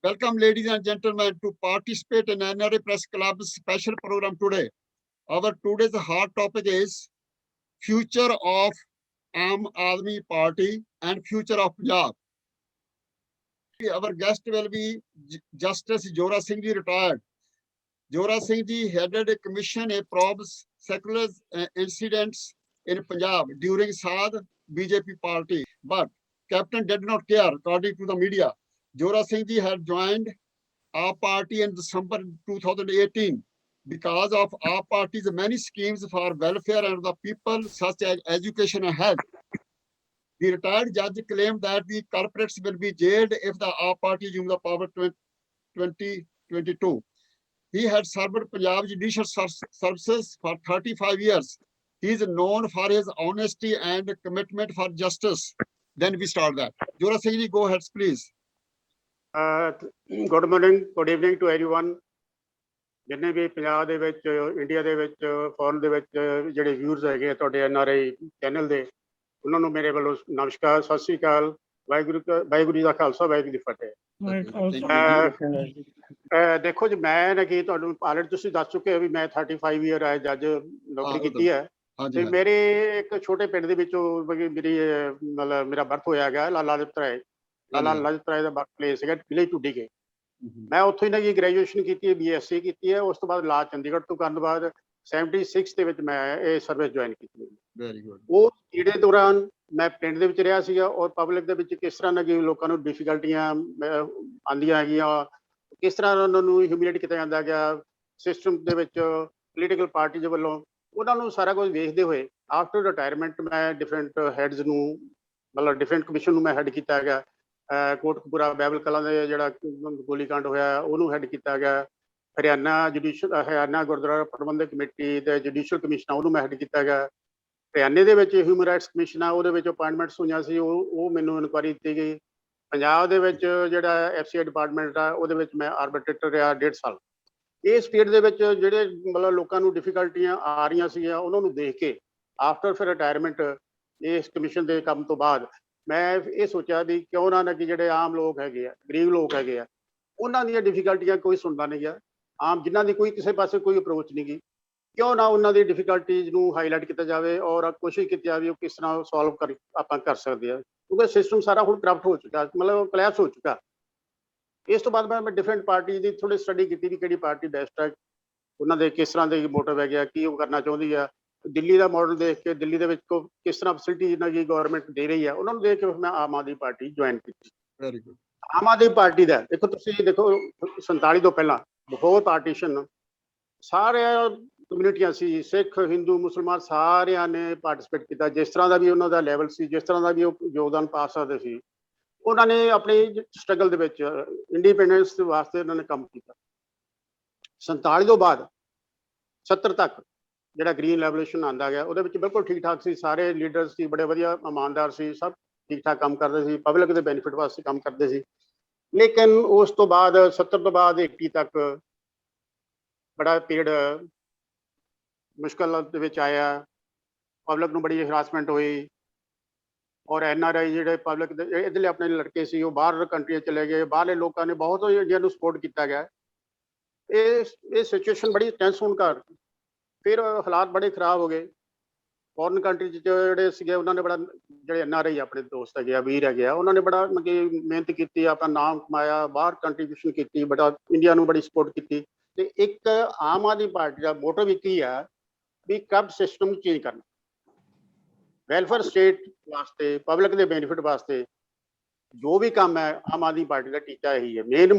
Welcome, ladies and gentlemen, to participate in NRA Press Club's special program today. Our today's hot topic is future of Aam Aadmi Party and future of Punjab. Our guest will be Justice Jora Singh Ji, retired. Jora Singh Ji headed a commission a probes secular incidents in Punjab during Saad BJP party, but Captain did not care, according to the media. Jora Singh Ji had joined our party in December 2018 because of our party's many schemes for welfare and the people, such as education and health. The retired judge claimed that the corporates will be jailed if the our party assumes the power 2022. He had served Punjab Judicial Services for 35 years. He is known for his honesty and commitment for justice. Then we start that. Jora Singh Ji, go ahead, please. Good morning, good evening to everyone. ਜਿੰਨੇ ਵੀ ਪੰਜਾਬ ਦੇ ਵਿੱਚ India ਦੇ ਵਿੱਚ foreign ਦੇ ਵਿੱਚ ਜਿਹੜੇ viewers ਹੈਗੇ ਆ ਤੁਹਾਡੇ NRI ਚੈਨਲ ਦੇ ਉਹਨਾਂ ਨੂੰ ਮੇਰੇ ਵੱਲੋਂ ਨਮਸਕਾਰ, ਸਤਿ ਸ੍ਰੀ ਅਕਾਲ, ਵਾਹਿਗੁਰੂ ਜੀ ਦਾ ਖਾਲਸਾ, ਵਾਹਿਗੁਰੂ ਜੀ ਦੀ ਫਤਿਹ। ਦੇਖੋ ਜੀ, ਮੈਂ ਨਾ ਕਿ ਤੁਹਾਨੂੰ ਆਲਰੇਡੀ ਤੁਸੀਂ ਦੱਸ ਚੁੱਕੇ ਹੋ ਵੀ ਮੈਂ 35 ਈਅਰ ਹੈ ਜੱਜ ਨੌਕਰੀ ਕੀਤੀ ਹੈ ਤੇ ਮੇਰੇ ਇੱਕ ਛੋਟੇ ਪਿੰਡ ਦੇ ਵਿੱਚੋਂ ਮੇਰੀ ਮਤਲਬ ਮੇਰਾ ਬਰਥ ਹੋਇਆ ਗਿਆ ਲਾਲਾ ਲਾਜਪਤ ਰਾਏ ਦਾ ਬਰਥ ਪਲੇਸ ਹੈਗਾ ਵਿਲੇਜ ਟੂਡੀ ਕੇ। ਮੈਂ ਉੱਥੋਂ ਹੀ ਨਾ ਜੀ ਗ੍ਰੈਜੂਏਸ਼ਨ ਕੀਤੀ ਹੈ, BSc ਕੀਤੀ ਹੈ। ਉਸ ਤੋਂ ਬਾਅਦ ਲਾ ਚੰਡੀਗੜ੍ਹ ਤੋਂ ਕਰਨ ਤੋਂ ਬਾਅਦ 76 ਦੇ ਵਿੱਚ ਮੈਂ ਇਹ ਸਰਵਿਸ ਜੁਆਇਨ ਕੀਤੀ। Very good. ਉਹ ਜਿਹੜੇ ਦੌਰਾਨ ਮੈਂ ਪਿੰਡ ਦੇ ਵਿੱਚ ਰਿਹਾ ਸੀਗਾ ਔਰ ਪਬਲਿਕ ਦੇ ਵਿੱਚ ਕਿਸ ਤਰ੍ਹਾਂ ਨਾ ਕਿ ਲੋਕਾਂ ਨੂੰ ਡਿਫੀਕਲਟੀਆਂ ਆਉਂਦੀਆਂ ਹੈਗੀਆਂ, ਕਿਸ ਤਰ੍ਹਾਂ ਉਹਨਾਂ ਨੂੰ ਹਿਊਮਿਲੇਟ ਕੀਤਾ ਜਾਂਦਾ ਗਿਆ ਸਿਸਟਮ ਦੇ ਵਿੱਚ ਪੋਲੀਟੀਕਲ ਪਾਰਟੀ ਦੇ ਵੱਲੋਂ, ਉਹਨਾਂ ਨੂੰ ਸਾਰਾ ਕੁਝ ਵੇਖਦੇ ਹੋਏ ਆਫਟਰ ਰਿਟਾਇਰਮੈਂਟ ਮੈਂ ਡਿਫਰੈਂਟ ਹੈਡਸ ਨੂੰ ਮਤਲਬ ਡਿਫਰੈਂਟ ਕਮਿਸ਼ਨ ਨੂੰ ਮੈਂ ਹੈਡ ਕੀਤਾ ਗਿਆ। ਕੋਟਕਪੂਰਾ ਬਾਈਬਲ ਕਲਾਂ ਦੇ ਜਿਹੜਾ ਗੋਲੀकांड ਹੋਇਆ ਉਹਨੂੰ ਹੈਡ ਕੀਤਾ ਗਿਆ। ਹਰਿਆਣਾ ਗੁਰਦੁਆਰਾ ਪ੍ਰਬੰਧਕ ਕਮੇਟੀ ਤੇ ਜੁਡੀਸ਼ੀਅਲ ਕਮਿਸ਼ਨ ਉਹਨੂੰ ਮੈਂ ਹੈਡ ਕੀਤਾ ਗਿਆ। ਹਰਿਆਣੇ ਦੇ ਵਿੱਚ ਹਿਊਮਨ ਰਾਈਟਸ ਕਮਿਸ਼ਨ ਆ ਉਹਦੇ ਵਿੱਚ ਅਪਾਇੰਟਮੈਂਟਸ ਹੋਈਆਂ ਸੀ, ਉਹ ਮੈਨੂੰ ਇਨਕੁਆਇਰੀ ਦਿੱਤੀ ਗਈ। ਪੰਜਾਬ ਦੇ ਵਿੱਚ ਜਿਹੜਾ FCI ਡਿਪਾਰਟਮੈਂਟ ਆ ਉਹਦੇ ਵਿੱਚ ਮੈਂ ਆਰਬਿਟਰੇਟਰ ਰਿਹਾ 1.5 ਸਾਲ। ਇਸ ਪੀਰੀਅਡ ਦੇ ਵਿੱਚ ਜਿਹੜੇ ਮਤਲਬ ਲੋਕਾਂ ਨੂੰ ਡਿਫੀਕਲਟੀਆਂ ਆ ਰਹੀਆਂ ਸੀਗੀਆਂ ਉਹਨਾਂ ਨੂੰ ਦੇਖ ਕੇ ਆਫਟਰ ਫਿਰ ਰਿਟਾਇਰਮੈਂਟ ਇਸ ਕਮਿਸ਼ਨ ਦੇ ਕੰਮ ਤੋਂ ਬਾਅਦ ਮੈਂ ਇਹ ਸੋਚਿਆ ਵੀ ਕਿਉਂ ਨਾ ਕਿ ਜਿਹੜੇ ਆਮ ਲੋਕ ਹੈਗੇ ਆ, ਗਰੀਬ ਲੋਕ ਹੈਗੇ ਆ, ਉਹਨਾਂ ਦੀਆਂ ਡਿਫੀਕਲਟੀਆਂ ਕੋਈ ਸੁਣਦਾ ਨਹੀਂ ਗਿਆ। ਆਮ ਜਿਨ੍ਹਾਂ ਦੀ ਕੋਈ ਕਿਸੇ ਪਾਸੇ ਕੋਈ ਅਪਰੋਚ ਨਹੀਂ ਗਈ, ਕਿਉਂ ਨਾ ਉਹਨਾਂ ਦੀ ਡਿਫੀਕਲਟੀਜ਼ ਨੂੰ ਹਾਈਲਾਈਟ ਕੀਤਾ ਜਾਵੇ ਔਰ ਕੋਸ਼ਿਸ਼ ਕੀਤੀ ਜਾਵੇ ਉਹ ਕਿਸ ਤਰ੍ਹਾਂ ਸੋਲਵ ਆਪਾਂ ਕਰ ਸਕਦੇ ਆ, ਕਿਉਂਕਿ ਸਿਸਟਮ ਸਾਰਾ ਹੁਣ ਕਰਪਟ ਹੋ ਚੁੱਕਾ, ਮਤਲਬ ਕਲੈਪਸ ਹੋ ਚੁੱਕਾ। ਇਸ ਤੋਂ ਬਾਅਦ ਮੈਂ ਡਿਫਰੈਂਟ ਪਾਰਟੀ ਦੀ ਥੋੜੀ ਸਟੱਡੀ ਕੀਤੀ ਵੀ ਕਿਹੜੀ ਪਾਰਟੀ ਬੈਸਟ ਹੈ, ਉਹਨਾਂ ਦੇ ਕਿਸ ਤਰ੍ਹਾਂ ਦੇ ਮੋਟਿਵ ਹੈਗੇ ਆ, ਕੀ ਉਹ ਕਰਨਾ ਚਾਹੁੰਦੀ ਆ। ਦਿੱਲੀ ਦਾ ਮਾਡਲ ਦੇਖ ਕੇ ਦਿੱਲੀ ਦੇ ਵਿੱਚ ਕਿਸ ਤਰ੍ਹਾਂ ਫੈਸਿਲਿਟੀ ਇਹਨਾਂ ਦੀ ਗਵਰਨਮੈਂਟ ਦੇ ਰਹੀ ਆ, ਉਹਨਾਂ ਨੂੰ ਦੇਖ ਕੇ ਮੈਂ ਆਮ ਆਦਮੀ ਪਾਰਟੀ ਜੁਆਇਨ ਕੀਤੀ। Very good. Aam Aadmi Party ਦਾ ਦੇਖੋ ਤੁਸੀਂ ਦੇਖੋ 47 ਤੋਂ ਪਹਿਲਾਂ ਬਿਫੋਰ ਪਾਰਟੀਸ਼ਨ ਸਾਰਿਆਂ ਕਮਿਊਨਿਟੀਆਂ ਸੀ, ਸਿੱਖ ਹਿੰਦੂ ਮੁਸਲਮਾਨ ਸਾਰਿਆਂ ਨੇ ਪਾਰਟੀਸਪੇਟ ਕੀਤਾ। ਜਿਸ ਤਰ੍ਹਾਂ ਦਾ ਵੀ ਉਹਨਾਂ ਦਾ ਲੈਵਲ ਸੀ, ਜਿਸ ਤਰ੍ਹਾਂ ਦਾ ਵੀ ਉਹ ਯੋਗਦਾਨ ਪਾ ਸਕਦੇ ਸੀ, ਉਹਨਾਂ ਨੇ ਆਪਣੀ ਸਟਰਗਲ ਦੇ ਵਿੱਚ ਇੰਡੀਪੈਂਡੈਂਸ ਵਾਸਤੇ ਉਹਨਾਂ ਨੇ ਕੰਮ ਕੀਤਾ। 47 ਤੋਂ ਬਾਅਦ 70 ਤੱਕ ਜਿਹੜਾ ਗ੍ਰੀਨ ਰੈਵੋਲੂਸ਼ਨ ਆਉਂਦਾ ਗਿਆ ਉਹਦੇ ਵਿੱਚ ਬਿਲਕੁਲ ਠੀਕ ਠਾਕ ਸੀ, ਸਾਰੇ ਲੀਡਰਸ ਸੀ ਬੜੇ ਵਧੀਆ ਇਮਾਨਦਾਰ ਸੀ, ਸਭ ਠੀਕ ਠਾਕ ਕੰਮ ਕਰਦੇ ਸੀ, ਪਬਲਿਕ ਦੇ ਬੈਨੀਫਿਟ ਵਾਸਤੇ ਕੰਮ ਕਰਦੇ ਸੀ। ਲੇਕਿਨ ਉਸ ਤੋਂ ਬਾਅਦ 70 ਤੋਂ ਬਾਅਦ 80 ਤੱਕ ਬੜਾ ਪੀਰੀਅਡ ਮੁਸ਼ਕਲ ਦੇ ਵਿੱਚ ਆਇਆ, ਪਬਲਿਕ ਨੂੰ ਬੜੀ ਹਰਾਸਮੈਂਟ ਹੋਈ ਔਰ NRI ਜਿਹੜੇ ਪਬਲਿਕ ਦੇ ਇੱਧਰਲੇ ਆਪਣੇ ਲੜਕੇ ਸੀ ਉਹ ਬਾਹਰ ਕੰਟਰੀਆਂ ਚਲੇ ਗਏ, ਬਾਹਰਲੇ ਲੋਕਾਂ ਨੇ ਬਹੁਤ ਇੰਡੀਆ ਨੂੰ ਸਪੋਰਟ ਕੀਤਾ ਗਿਆ। ਇਹ ਸਿਚੁਏਸ਼ਨ ਬੜੀ ਟੈਂਸ ਹੋਣ ਕਾਰਨ ਫਿਰ ਹਾਲਾਤ ਬੜੇ ਖਰਾਬ ਹੋ ਗਏ। ਫੋਰਨ ਕੰਟਰੀ 'ਚ ਜਿਹੜੇ ਸੀਗੇ ਉਹਨਾਂ ਨੇ ਬੜਾ, ਜਿਹੜੇ NRI ਆਪਣੇ ਦੋਸਤ ਹੈਗੇ ਆ, ਵੀਰ ਹੈਗੇ ਆ, ਉਹਨਾਂ ਨੇ ਬੜਾ ਮਿਹਨਤ ਕੀਤੀ, ਆਪਣਾ ਨਾਮ ਕਮਾਇਆ, ਬਾਹਰ ਕੰਟਰੀਬਿਊਸ਼ਨ ਕੀਤੀ, ਬੜਾ ਇੰਡੀਆ ਨੂੰ ਬੜੀ ਸਪੋਰਟ ਕੀਤੀ। ਤੇ ਇੱਕ ਆਮ ਆਦਮੀ ਪਾਰਟੀ ਦਾ ਮੋਟਿਵ ਇੱਕ ਹੀ ਆ ਵੀ ਕਰਪਟ ਸਿਸਟਮ ਨੂੰ ਚੇਂਜ ਕਰਨਾ, ਵੈਲਫੇਅਰ ਸਟੇਟ ਵਾਸਤੇ, ਪਬਲਿਕ ਦੇ ਬੈਨੀਫਿਟ ਵਾਸਤੇ ਜੋ ਵੀ ਕੰਮ ਹੈ ਆਮ ਆਦਮੀ ਪਾਰਟੀ ਦਾ ਟੀਚਾ ਇਹੀ ਹੈ। ਮੇਨ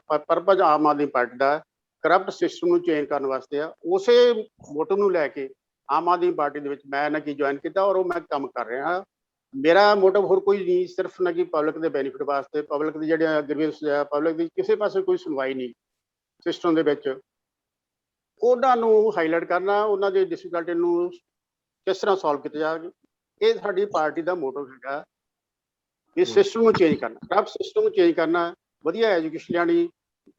ਪਰਪਸ ਆਮ ਆਦਮੀ ਪਾਰਟੀ ਦਾ ਕਰਪਟ ਸਿਸਟਮ ਨੂੰ ਚੇਂਜ ਕਰਨ ਵਾਸਤੇ ਆ। ਉਸੇ ਮੋਟਿਵ ਨੂੰ ਲੈ ਕੇ ਆਮ ਆਦਮੀ ਪਾਰਟੀ ਦੇ ਵਿੱਚ ਮੈਂ ਨਾ ਕੀ ਜੁਆਇਨ ਕੀਤਾ ਔਰ ਉਹ ਮੈਂ ਕੰਮ ਕਰ ਰਿਹਾ। ਮੇਰਾ ਮੋਟਿਵ ਹੋਰ ਕੋਈ ਨਹੀਂ, ਸਿਰਫ ਨਾ ਕਿ ਪਬਲਿਕ ਦੇ ਬੈਨੀਫਿਟ ਵਾਸਤੇ, ਪਬਲਿਕ ਦੀ ਜਿਹੜੀਆਂ ਗ੍ਰੀਵੈਂਸ ਆ, ਪਬਲਿਕ ਦੀ ਕਿਸੇ ਪਾਸੇ ਕੋਈ ਸੁਣਵਾਈ ਨਹੀਂ ਸਿਸਟਮ ਦੇ ਵਿੱਚ, ਉਹਨਾਂ ਨੂੰ ਹਾਈਲਾਈਟ ਕਰਨਾ, ਉਹਨਾਂ ਦੀ ਡਿਫਿਕਲਟੀ ਨੂੰ ਕਿਸ ਤਰ੍ਹਾਂ ਸੋਲਵ ਕੀਤਾ ਜਾਵੇ, ਇਹ ਸਾਡੀ ਪਾਰਟੀ ਦਾ ਮੋਟਿਵ ਹੈਗਾ। ਇਸ ਸਿਸਟਮ ਨੂੰ ਚੇਂਜ ਕਰਨਾ, ਕਰਪਟ ਸਿਸਟਮ ਨੂੰ ਚੇਂਜ ਕਰਨਾ, ਵਧੀਆ ਐਜੂਕੇਸ਼ਨ ਲੈਣੀ,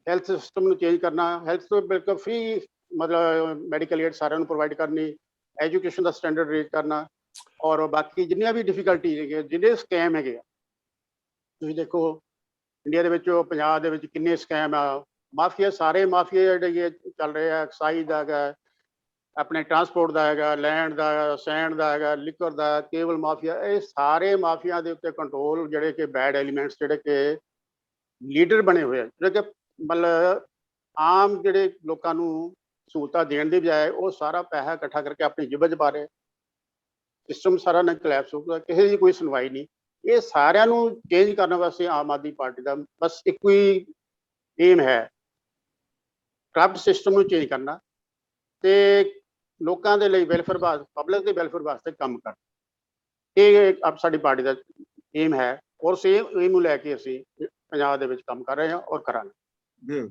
ਹੈਲਥ ਸਿਸਟਮ ਨੂੰ ਚੇਂਜ ਕਰਨਾ, ਹੈਲਥ ਤੋਂ ਬਿਲਕੁਲ ਫ੍ਰੀ ਮਤਲਬ ਮੈਡੀਕਲ ਏਡ ਸਾਰਿਆਂ ਨੂੰ ਪ੍ਰੋਵਾਈਡ ਕਰਨੀ, ਐਜੂਕੇਸ਼ਨ ਦਾ ਸਟੈਂਡਰਡ ਰੇਜ਼ ਕਰਨਾ ਔਰ ਬਾਕੀ ਜਿੰਨੀਆਂ ਵੀ ਡਿਫਿਕਲਟੀ ਹੈਗੀਆਂ, ਜਿੰਨੇ ਸਕੈਮ ਹੈਗੇ ਆ, ਤੁਸੀਂ ਦੇਖੋ ਇੰਡੀਆ ਦੇ ਵਿੱਚ ਪੰਜਾਬ ਦੇ ਵਿੱਚ ਕਿੰਨੇ ਸਕੈਮ ਆ, ਮਾਫੀਆ ਸਾਰੇ ਮਾਫੀਆ ਜਿਹੜੇ ਚੱਲ ਰਹੇ ਆ, ਐਕਸਾਈਜ਼ ਦਾ ਹੈਗਾ, ਆਪਣੇ ਟਰਾਂਸਪੋਰਟ ਦਾ ਹੈਗਾ, ਲੈਂਡ ਦਾ, ਸੈਂਡ ਦਾ ਹੈਗਾ, ਲਿਕਰ ਦਾ, ਕੇਬਲ ਮਾਫੀਆ, ਇਹ ਸਾਰੇ ਮਾਫੀਆ ਦੇ ਉੱਤੇ ਕੰਟਰੋਲ ਜਿਹੜੇ ਕਿ ਬੈਡ ਐਲੀਮੈਂਟਸ ਜਿਹੜੇ ਕਿ ਲੀਡਰ ਬਣੇ ਹੋਏ ਆ, ਜਿਹੜੇ ਕਿ ਮਤਲਬ ਆਮ ਜਿਹੜੇ ਲੋਕਾਂ ਨੂੰ ਸਹੂਲਤਾਂ ਦੇਣ ਦੀ ਬਜਾਏ ਉਹ ਸਾਰਾ ਪੈਸਾ ਇਕੱਠਾ ਕਰਕੇ ਆਪਣੀ ਜੇਬ 'ਚ ਪਾ ਰਹੇ। ਸਿਸਟਮ ਸਾਰਾ ਨਾ ਕਲੈਪਸ ਹੋ ਗਿਆ, ਕਿਸੇ ਦੀ ਕੋਈ ਸੁਣਵਾਈ ਨਹੀਂ। ਇਹ ਸਾਰਿਆਂ ਨੂੰ ਚੇਂਜ ਕਰਨ ਵਾਸਤੇ ਆਮ ਆਦਮੀ ਪਾਰਟੀ ਦਾ ਬਸ ਇੱਕੋ ਹੀ ਏਮ ਹੈ, ਕਰਪਟ ਸਿਸਟਮ ਨੂੰ ਚੇਂਜ ਕਰਨਾ ਤੇ ਲੋਕਾਂ ਦੇ ਲਈ ਵੈਲਫੇਅਰ ਵਾਸਤੇ, ਪਬਲਿਕ ਦੇ ਵੈਲਫੇਅਰ ਵਾਸਤੇ ਕੰਮ ਕਰਨਾ। ਇਹ ਸਾਡੀ ਪਾਰਟੀ ਦਾ ਏਮ ਹੈ ਔਰ ਸੇਮ ਏਮ ਨੂੰ ਲੈ ਕੇ ਅਸੀਂ ਪੰਜਾਬ ਦੇ ਵਿੱਚ ਕੰਮ ਕਰ ਰਹੇ ਹਾਂ ਔਰ ਕਰਾਂਗੇ।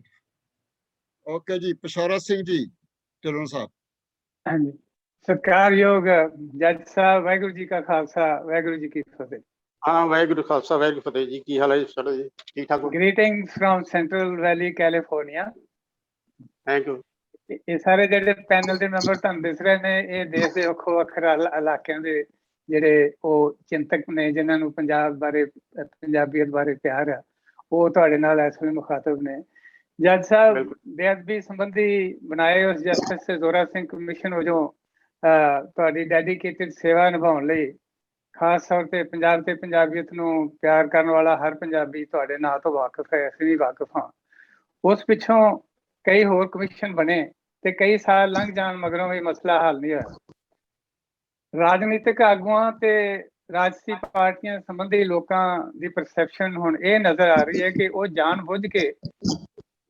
ਓਕੇ ਜੀ, ਪਸ਼ੌਰਾ ਸਿੰਘ ਜੀ ਢਿੱਲੋਂ ਸਾਹਿਬ। ਹਾਂਜੀ, ਸਤਿਕਾਰਯੋਗ ਜੱਜ ਸਾਹਿਬ, ਵਾਹਿਗੁਰੂ ਜੀ ਕਾ ਖਾਲਸਾ, ਵਾਹਿਗੁਰੂ ਜੀ ਕੀ ਫਤਿਹ। ਹਾਂ, ਵਾਹਿਗੁਰੂ ਖਾਲਸਾ, ਵਾਹਿਗੁਰੂ ਫਤਿਹ ਜੀ। ਕੀ ਹਾਲ ਹੈ ਜੀ ਸਰ ਜੀ? ਠੀਕ ਠਾਕ ਹੋ? Greetings from Central Valley California. Thank you. ਇਹ ਸਾਰੇ ਜਿਹੜੇ ਪੈਨਲ ਦੇ ਮੈਂਬਰ ਤੁਹਾਨੂੰ ਦਿਸ ਰਹੇ ਨੇ, ਇਹ ਦੇਸ਼ ਦੇ ਵੱਖੋ ਵੱਖਰੇ ਇਲਾਕਿਆਂ ਦੇ ਜਿਹੜੇ ਉਹ ਚਿੰਤਕ ਨੇ, ਜਿਨ੍ਹਾਂ ਨੂੰ ਪੰਜਾਬ ਬਾਰੇ, ਪੰਜਾਬੀਅਤ ਬਾਰੇ ਪਿਆਰ ਆ, ਉਹ ਤੁਹਾਡੇ ਨਾਲ ਇਸ ਵੇਲੇ ਮੁਖਾਤਬ ਨੇ। ਜੱਜ ਸਾਹਿਬ, ਬੇਅਦਬੀ ਸੰਬੰਧੀ ਬਣਾਏ ਉਸ ਜਸਟਿਸ ਜ਼ੋਰਾ ਸਿੰਘ ਕਮਿਸ਼ਨ ਵਜੋਂ ਤੁਹਾਡੀ ਡੈਡੀਕੇਟਿਡ ਸੇਵਾ ਨਿਭਾਉਣ ਲਈ ਖਾਸ ਤੌਰ ਤੇ ਪੰਜਾਬ ਤੇ ਪੰਜਾਬੀਅਤ ਨੂੰ ਪਿਆਰ ਕਰਨ ਵਾਲਾ ਹਰ ਪੰਜਾਬੀ ਤੁਹਾਡੇ ਨਾਂ ਤੋਂ ਵਾਕਿਫ ਹੈ, ਅਸੀਂ ਵੀ ਵਾਕਿਫ ਹਾਂ। ਉਸ ਪਿੱਛੋਂ ਕਈ ਹੋਰ ਕਮਿਸ਼ਨ ਬਣੇ ਤੇ ਕਈ ਸਾਲ ਲੰਘ ਜਾਣ ਮਗਰੋਂ ਵੀ ਮਸਲਾ ਹੱਲ ਨਹੀਂ ਹੋਇਆ। ਰਾਜਨੀਤਿਕ ਆਗੂਆਂ ਤੇ ਰਾਜਸੀ ਪਾਰਟੀਆਂ ਸੰਬੰਧੀ ਲੋਕਾਂ ਦੀ ਪਰਸੈਪਸ਼ਨ ਹੁਣ ਇਹ ਨਜ਼ਰ ਆ ਰਹੀ ਹੈ ਕਿ ਉਹ ਜਾਣ ਬੁੱਝ ਕੇ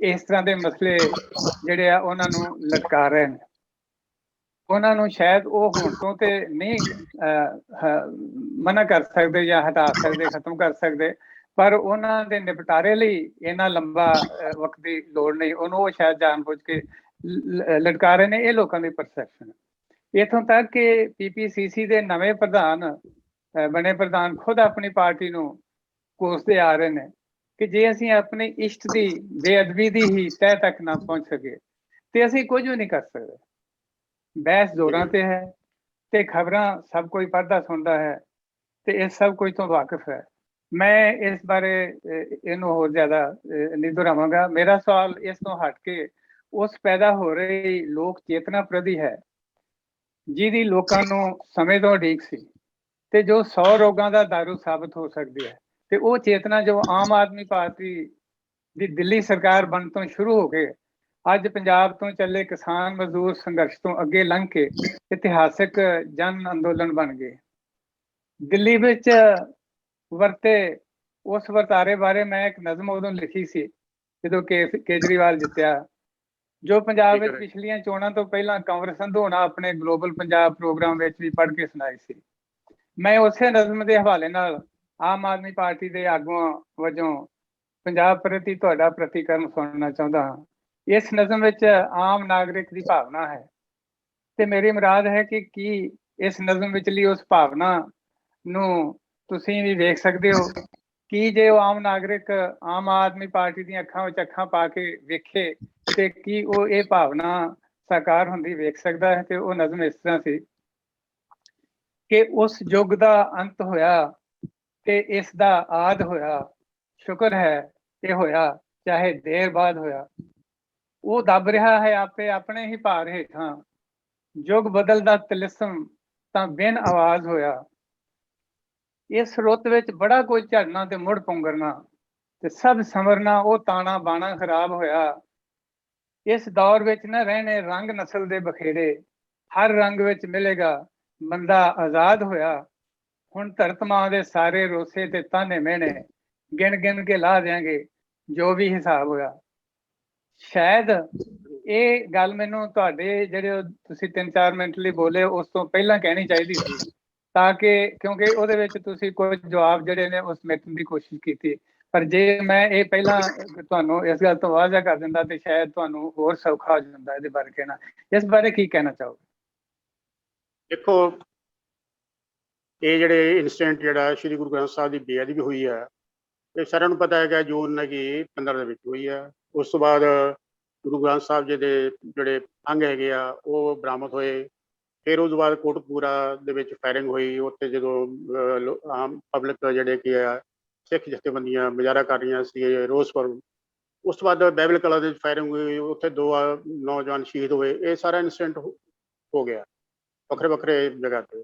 ਇਸ ਤਰ੍ਹਾਂ ਦੇ ਮਸਲੇ ਜਿਹੜੇ ਆ ਉਹਨਾਂ ਨੂੰ ਲਟਕਾ ਰਹੇ ਨੇ। ਉਹਨਾਂ ਨੂੰ ਸ਼ਾਇਦ ਉਹ ਹੁਣ ਤੋਂ ਤੇ ਨਹੀਂ ਮਨਾ ਕਰ ਸਕਦੇ ਜਾਂ ਹਟਾ ਸਕਦੇ, ਖਤਮ ਕਰ ਸਕਦੇ, ਪਰ ਉਹਨਾਂ ਦੇ ਨਿਪਟਾਰੇ ਲਈ ਇੰਨਾ ਲੰਬਾ ਵਕਤ ਦੀ ਲੋੜ ਨਹੀਂ। ਉਹਨੂੰ ਉਹ ਸ਼ਾਇਦ ਜਾਣਬੁੱਝ ਕੇ ਲਟਕਾ ਰਹੇ ਨੇ। ਇਹ ਲੋਕਾਂ ਦੀ ਪਰਸੈਪਸ਼ਨ। ਇੱਥੋਂ ਤੱਕ ਕਿ PPCC ਦੇ ਨਵੇਂ ਪ੍ਰਧਾਨ ਬਣੇ ਪ੍ਰਧਾਨ ਖੁਦ ਆਪਣੀ ਪਾਰਟੀ ਨੂੰ ਕੋਸਦੇ ਆ ਰਹੇ ਨੇ ਕਿ ਜੇ ਅਸੀਂ ਆਪਣੀ ਇਸ਼ਟ ਦੀ ਬੇਅਦਬੀ ਦੀ ਹੀ ਤਹਿ ਤੱਕ ਨਾ ਪਹੁੰਚ ਸਕੇ ਤੇ ਅਸੀਂ ਕੁਝ ਵੀ ਨਹੀਂ ਕਰ ਸਕਦੇ। ਬਹਿਸ ਜ਼ੋਰਾਂ ਤੇ ਹੈ ਤੇ ਖਬਰਾਂ ਸਭ ਕੋਈ ਪੜ੍ਹਦਾ ਸੁਣਦਾ ਹੈ ਤੇ ਇਹ ਸਭ ਕੁਝ ਤੋਂ ਵਾਕਿਫ ਹੈ। ਮੈਂ ਇਸ ਬਾਰੇ ਇਹਨੂੰ ਹੋਰ ਜ਼ਿਆਦਾ ਨਹੀਂ ਦੁਹਰਾਵਾਂਗਾ। ਮੇਰਾ ਸਵਾਲ ਇਸ ਤੋਂ ਹਟ ਕੇ ਉਸ ਪੈਦਾ ਹੋ ਰਹੀ ਲੋਕ ਚੇਤਨਾ ਪ੍ਰਤੀ ਹੈ ਜਿਹਦੀ ਲੋਕਾਂ ਨੂੰ ਸਮੇਂ ਤੋਂ ਉਡੀਕ ਸੀ ਤੇ ਜੋ 100 ਰੋਗਾਂ ਦਾ ਦਾਰੂ ਸਾਬਤ ਹੋ ਸਕਦੀ ਹੈ। ਤੇ ਉਹ ਚੇਤਨਾ ਜੋ ਆਮ ਆਦਮੀ ਪਾਰਟੀ ਦੀ ਦਿੱਲੀ ਸਰਕਾਰ ਬਣਨ ਤੋਂ ਸ਼ੁਰੂ ਹੋ ਕੇ ਅੱਜ ਪੰਜਾਬ ਤੋਂ ਚੱਲੇ ਕਿਸਾਨ ਮਜ਼ਦੂਰ ਸੰਘਰਸ਼ ਤੋਂ ਅੱਗੇ ਲੰਘ ਕੇ ਇਤਿਹਾਸਿਕ ਜਨ ਅੰਦੋਲਨ ਬਣ ਗਏ। ਦਿੱਲੀ ਵਿੱਚ ਵਰਤੇ ਉਸ ਵਰਤਾਰੇ ਬਾਰੇ ਮੈਂ ਇੱਕ ਨਜ਼ਮ ਉਦੋਂ ਲਿਖੀ ਸੀ ਜਦੋਂ ਕੇਜਰੀਵਾਲ ਜਿੱਤਿਆ, ਜੋ ਪੰਜਾਬ ਵਿੱਚ ਪਿਛਲੀਆਂ ਚੋਣਾਂ ਤੋਂ ਪਹਿਲਾਂ ਕੰਵਰ ਸੰਧੂ ਨੇ ਆਪਣੇ ਗਲੋਬਲ ਪੰਜਾਬ ਪ੍ਰੋਗਰਾਮ ਵਿੱਚ ਵੀ ਪੜ੍ਹ ਕੇ ਸੁਣਾਈ ਸੀ। ਮੈਂ ਉਸੇ ਨਜ਼ਮ ਦੇ ਹਵਾਲੇ ਨਾਲ ਆਮ ਆਦਮੀ ਪਾਰਟੀ ਦੇ ਆਗੂਆਂ ਵਜੋਂ ਪੰਜਾਬ ਪ੍ਰਤੀ ਤੁਹਾਡਾ ਪ੍ਰਤੀਕਰਮ ਸੁਣਨਾ ਚਾਹੁੰਦਾ ਹਾਂ। ਇਸ ਨਜ਼ਮ ਵਿੱਚ ਆਮ ਨਾਗਰਿਕ ਦੀ ਭਾਵਨਾ ਹੈ ਤੇ ਮੇਰੀ ਮੁਰਾਦ ਹੈ ਕਿ ਕੀ ਇਸ ਨਜ਼ਮ ਵਿਚਲੀ ਉਸ ਭਾਵਨਾ ਨੂੰ ਤੁਸੀਂ ਵੀ ਵੇਖ ਸਕਦੇ ਹੋ ਕਿ ਜੇ ਉਹ ਆਮ ਨਾਗਰਿਕ ਆਮ ਆਦਮੀ ਪਾਰਟੀ ਦੀਆਂ ਅੱਖਾਂ ਵਿੱਚ ਅੱਖਾਂ ਪਾ ਕੇ ਵੇਖੇ ਤੇ ਕੀ ਉਹ ਇਹ ਭਾਵਨਾ ਸਾਕਾਰ ਹੁੰਦੀ ਵੇਖ ਸਕਦਾ ਹੈ। ਤੇ ਉਹ ਨਜ਼ਮ ਇਸ ਤਰ੍ਹਾਂ ਸੀ ਕਿ ਉਸ ਯੁੱਗ ਦਾ ਅੰਤ ਹੋਇਆ ਤੇ ਇਸ ਦਾ ਆਦ ਹੋਇਆ, ਸ਼ੁਕਰ ਹੈ ਇਹ ਹੋਇਆ ਚਾਹੇ ਦੇਰ ਬਾਅਦ ਹੋਇਆ। ਉਹ ਦੱਬ ਰਿਹਾ ਹੈ ਆਪੇ ਆਪਣੇ ਹੀ ਭਾਰ ਹੇਠਾਂ, ਯੁੱਗ ਬਦਲਦਾ ਤਿਲਸਮ ਤਾਂ ਬਿਨ ਆਵਾਜ਼ ਹੋਇਆ। ਇਸ ਰੁੱਤ ਵਿੱਚ ਬੜਾ ਕੁਝ ਝੜਨਾ ਤੇ ਮੁੜ ਪੁੰਗਰਨਾ ਤੇ ਸਭ ਸੰਵਰਨਾ, ਉਹ ਤਾਣਾ ਬਾਣਾ ਖਰਾਬ ਹੋਇਆ। ਇਸ ਦੌਰ ਵਿੱਚ ਨਾ ਰਹਿਣੇ ਰੰਗ ਨਸਲ ਦੇ ਬਖੇੜੇ, ਹਰ ਰੰਗ ਵਿੱਚ ਮਿਲੇਗਾ ਬੰਦਾ ਆਜ਼ਾਦ ਹੋਇਆ। ਹੁਣ ਧਰਤ ਮਾਂ ਦੇ ਸਾਰੇ ਰੋਸੇ ਤੇ ਤਾਨੇ ਮਿਹਣੇ, ਗਿਣ ਗਿਣ ਕੇ ਲਾ ਦਿਆਂਗੇ ਜੋ ਵੀ ਹਿਸਾਬ ਹੋਇਆ। ਸ਼ਾਇਦ ਇਹ ਗੱਲ ਮੈਨੂੰ ਤੁਹਾਡੇ ਜਿਹੜੇ ਤੁਸੀਂ 3-4 ਮਿੰਟ ਲਈ ਬੋਲੇ ਉਸ ਤੋਂ ਪਹਿਲਾਂ ਕਹਿਣੀ ਚਾਹੀਦੀ ਸੀ, ਤਾਂ ਕਿ ਕਿਉਂਕਿ ਉਹਦੇ ਵਿੱਚ ਤੁਸੀਂ ਕੁਝ ਜਵਾਬ ਜਿਹੜੇ ਨੇ ਉਹ ਸਮੇਟਣ ਦੀ ਕੋਸ਼ਿਸ਼ ਕੀਤੀ। ਪਰ ਜੇ ਮੈਂ ਇਹ ਪਹਿਲਾਂ ਤੁਹਾਨੂੰ ਇਸ ਗੱਲ ਤੋਂ ਵਾਅਦਾ ਕਰ ਦਿੰਦਾ ਤੇ ਸ਼ਾਇਦ ਤੁਹਾਨੂੰ ਹੋਰ ਸੌਖਾ ਹੋ ਜਾਂਦਾ ਇਹਦੇ ਬਾਰੇ ਕਹਿਣਾ। ਇਸ ਬਾਰੇ ਕੀ ਕਹਿਣਾ ਚਾਹੋਗੇ? ਦੇਖੋ, ਇਹ ਜਿਹੜੇ ਇੰਸੀਡੈਂਟ ਜਿਹੜਾ ਸ਼੍ਰੀ ਗੁਰੂ ਗ੍ਰੰਥ ਸਾਹਿਬ ਦੀ ਬੇਅਦਬੀ ਹੋਈ ਹੈ, ਇਹ ਸਾਰਿਆਂ ਨੂੰ ਪਤਾ ਹੈਗਾ ਜੂਨ 15 ਦੇ ਵਿੱਚ ਹੋਈ ਹੈ। ਉਸ ਤੋਂ ਬਾਅਦ ਗੁਰੂ ਗ੍ਰੰਥ ਸਾਹਿਬ ਜੀ ਦੇ ਜਿਹੜੇ ਅੰਗ ਹੈਗੇ ਆ ਉਹ ਬਰਾਮਦ ਹੋਏ। ਫਿਰ ਉਸ ਤੋਂ ਬਾਅਦ ਕੋਟਕਪੂਰਾ ਦੇ ਵਿੱਚ ਫਾਇਰਿੰਗ ਹੋਈ। ਉੱਥੇ ਜਦੋਂ ਆਮ ਪਬਲਿਕ ਜਿਹੜੇ ਕੀ ਆ ਸਿੱਖ ਜਥੇਬੰਦੀਆਂ ਮੁਜ਼ਾਹਰਾ ਕਰ ਰਹੀਆਂ ਸੀ, ਰੋਸ ਫੋਰਮ। ਉਸ ਤੋਂ ਬਾਅਦ ਬਾਈਬਲ ਕਲਾ ਦੇ ਫਾਇਰਿੰਗ ਹੋਈ, ਉੱਥੇ 2 ਨੌਜਵਾਨ ਸ਼ਹੀਦ ਹੋਏ। ਇਹ ਸਾਰਾ ਇਨਸੀਡੈਂਟ ਹੋ ਗਿਆ ਵੱਖਰੇ ਵੱਖਰੇ ਜਗ੍ਹਾ ਤੇ।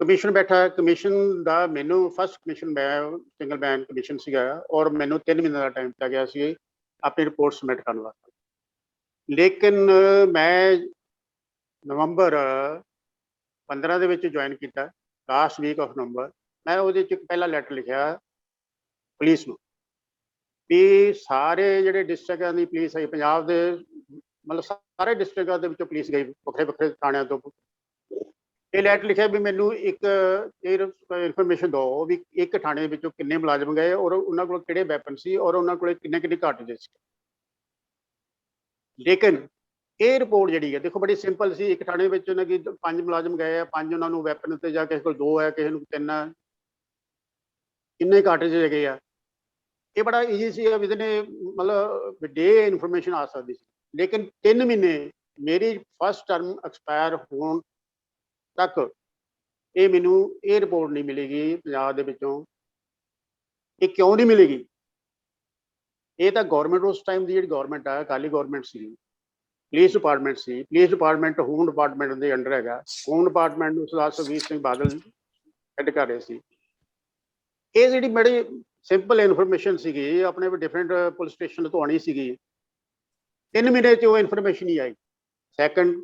ਕਮਿਸ਼ਨ ਬੈਠਾ, ਕਮਿਸ਼ਨ ਦਾ ਮੈਨੂੰ ਫਸਟ ਕਮਿਸ਼ਨ ਮੈਂ ਸਿੰਗਲ ਮੈਨ ਕਮਿਸ਼ਨ ਸੀਗਾ, ਔਰ ਮੈਨੂੰ 3 ਮਹੀਨੇ ਦਾ ਟਾਈਮ ਦਿੱਤਾ ਗਿਆ ਸੀ ਆਪਣੀ ਰਿਪੋਰਟ ਸਬਮਿਟ ਕਰਨ ਵਾਸਤੇ। ਲੇਕਿਨ ਮੈਂ ਨਵੰਬਰ 15 ਦੇ ਵਿੱਚ ਜੁਆਇਨ ਕੀਤਾ, ਲਾਸਟ ਵੀਕ ਆਫ ਨਵੰਬਰ। ਮੈਂ ਉਹਦੇ 'ਚ ਪਹਿਲਾ ਲੈਟਰ ਲਿਖਿਆ ਪੁਲਿਸ ਨੂੰ ਵੀ ਸਾਰੇ ਜਿਹੜੇ ਡਿਸਟ੍ਰਿਕਟਾਂ ਦੀ ਪੁਲਿਸ ਆਈ ਪੰਜਾਬ ਦੇ, ਮਤਲਬ ਸਾਰੇ ਡਿਸਟ੍ਰਿਕਟਾਂ ਦੇ ਵਿੱਚੋਂ ਪੁਲਿਸ ਗਈ ਵੱਖਰੇ ਵੱਖਰੇ ਥਾਣਿਆਂ ਤੋਂ। ਇਹ ਲੈਟਰ ਲਿਖਿਆ ਵੀ ਮੈਨੂੰ ਇੱਕ ਇਨਫੋਰਮੇਸ਼ਨ ਦਿਓ ਵੀ ਇੱਕ ਥਾਣੇ ਦੇ ਵਿੱਚੋਂ ਕਿੰਨੇ ਮੁਲਾਜ਼ਮ ਗਏ ਔਰ ਉਹਨਾਂ ਕੋਲ ਕਿਹੜੇ ਵੈਪਨ ਸੀ ਔਰ ਉਹਨਾਂ ਕੋਲ ਕਿੰਨੇ ਕਾਰਟ੍ਰਿਜਸ ਸੀ। ਲੇਕਿਨ ਇਹ ਰਿਪੋਰਟ ਜਿਹੜੀ ਹੈ ਦੇਖੋ ਬੜੀ ਸਿੰਪਲ ਸੀ। ਇੱਕ ਥਾਣੇ ਵਿੱਚ ਉਹਨਾਂ ਕੀ 5 ਮੁਲਾਜ਼ਮ ਗਏ ਆ, 5 ਉਹਨਾਂ ਨੂੰ ਵੈਪਨ ਤੇ ਜਾਂ ਕਿਸੇ ਕੋਲ 2 ਹੈ, ਕਿਸੇ ਨੂੰ 3 ਹੈ, ਕਿੰਨੇ ਕਾਰਟ੍ਰਿਜਸ ਹੈਗੇ ਆ। ਇਹ ਬੜਾ ਈਜ਼ੀ ਸੀ, ਵਿਦਨ ਮਤਲਬ ਡੇ ਇਨਫੋਰਮੇਸ਼ਨ ਆ ਸਕਦੀ ਸੀ। ਲੇਕਿਨ 3 ਮਹੀਨੇ ਮੇਰੀ ਫਸਟ ਟਰਮ ਐਕਸਪਾਇਰ ਹੋਣ ਤੱਕ ਇਹ ਮੈਨੂੰ ਇਹ ਰਿਪੋਰਟ ਨਹੀਂ ਮਿਲੇਗੀ ਪੰਜਾਬ ਦੇ ਵਿੱਚੋਂ। ਇਹ ਕਿਉਂ ਨਹੀਂ ਮਿਲੇਗੀ? ਇਹ ਤਾਂ ਗੌਰਮੈਂਟ ਉਸ ਟਾਈਮ ਦੀ ਜਿਹੜੀ ਗੌਰਮੈਂਟ ਆ, ਅਕਾਲੀ ਗੌਰਮੈਂਟ ਸੀ, ਪੁਲਿਸ ਡਿਪਾਰਟਮੈਂਟ ਸੀ। ਪੁਲਿਸ ਡਿਪਾਰਟਮੈਂਟ ਹੋਮ ਡਿਪਾਰਟਮੈਂਟ ਦੇ ਅੰਡਰ ਹੈਗਾ। ਹੋਮ ਡਿਪਾਰਟਮੈਂਟ ਨੂੰ ਸਰਦਾਰ ਸੁਖਬੀਰ ਸਿੰਘ ਬਾਦਲ ਹੈਡ ਕਰ ਰਹੇ ਸੀ। ਇਹ ਜਿਹੜੀ ਬੜੀ ਸਿੰਪਲ ਇਨਫੋਰਮੇਸ਼ਨ ਸੀਗੀ, ਆਪਣੇ ਡਿਫਰੈਂਟ ਪੁਲਿਸ ਸਟੇਸ਼ਨ ਤੋਂ ਆਉਣੀ ਸੀਗੀ। 3 ਮਹੀਨੇ 'ਚ ਉਹ ਇਨਫੋਰਮੇਸ਼ਨ ਨਹੀਂ ਆਈ। ਸੈਕੰਡ,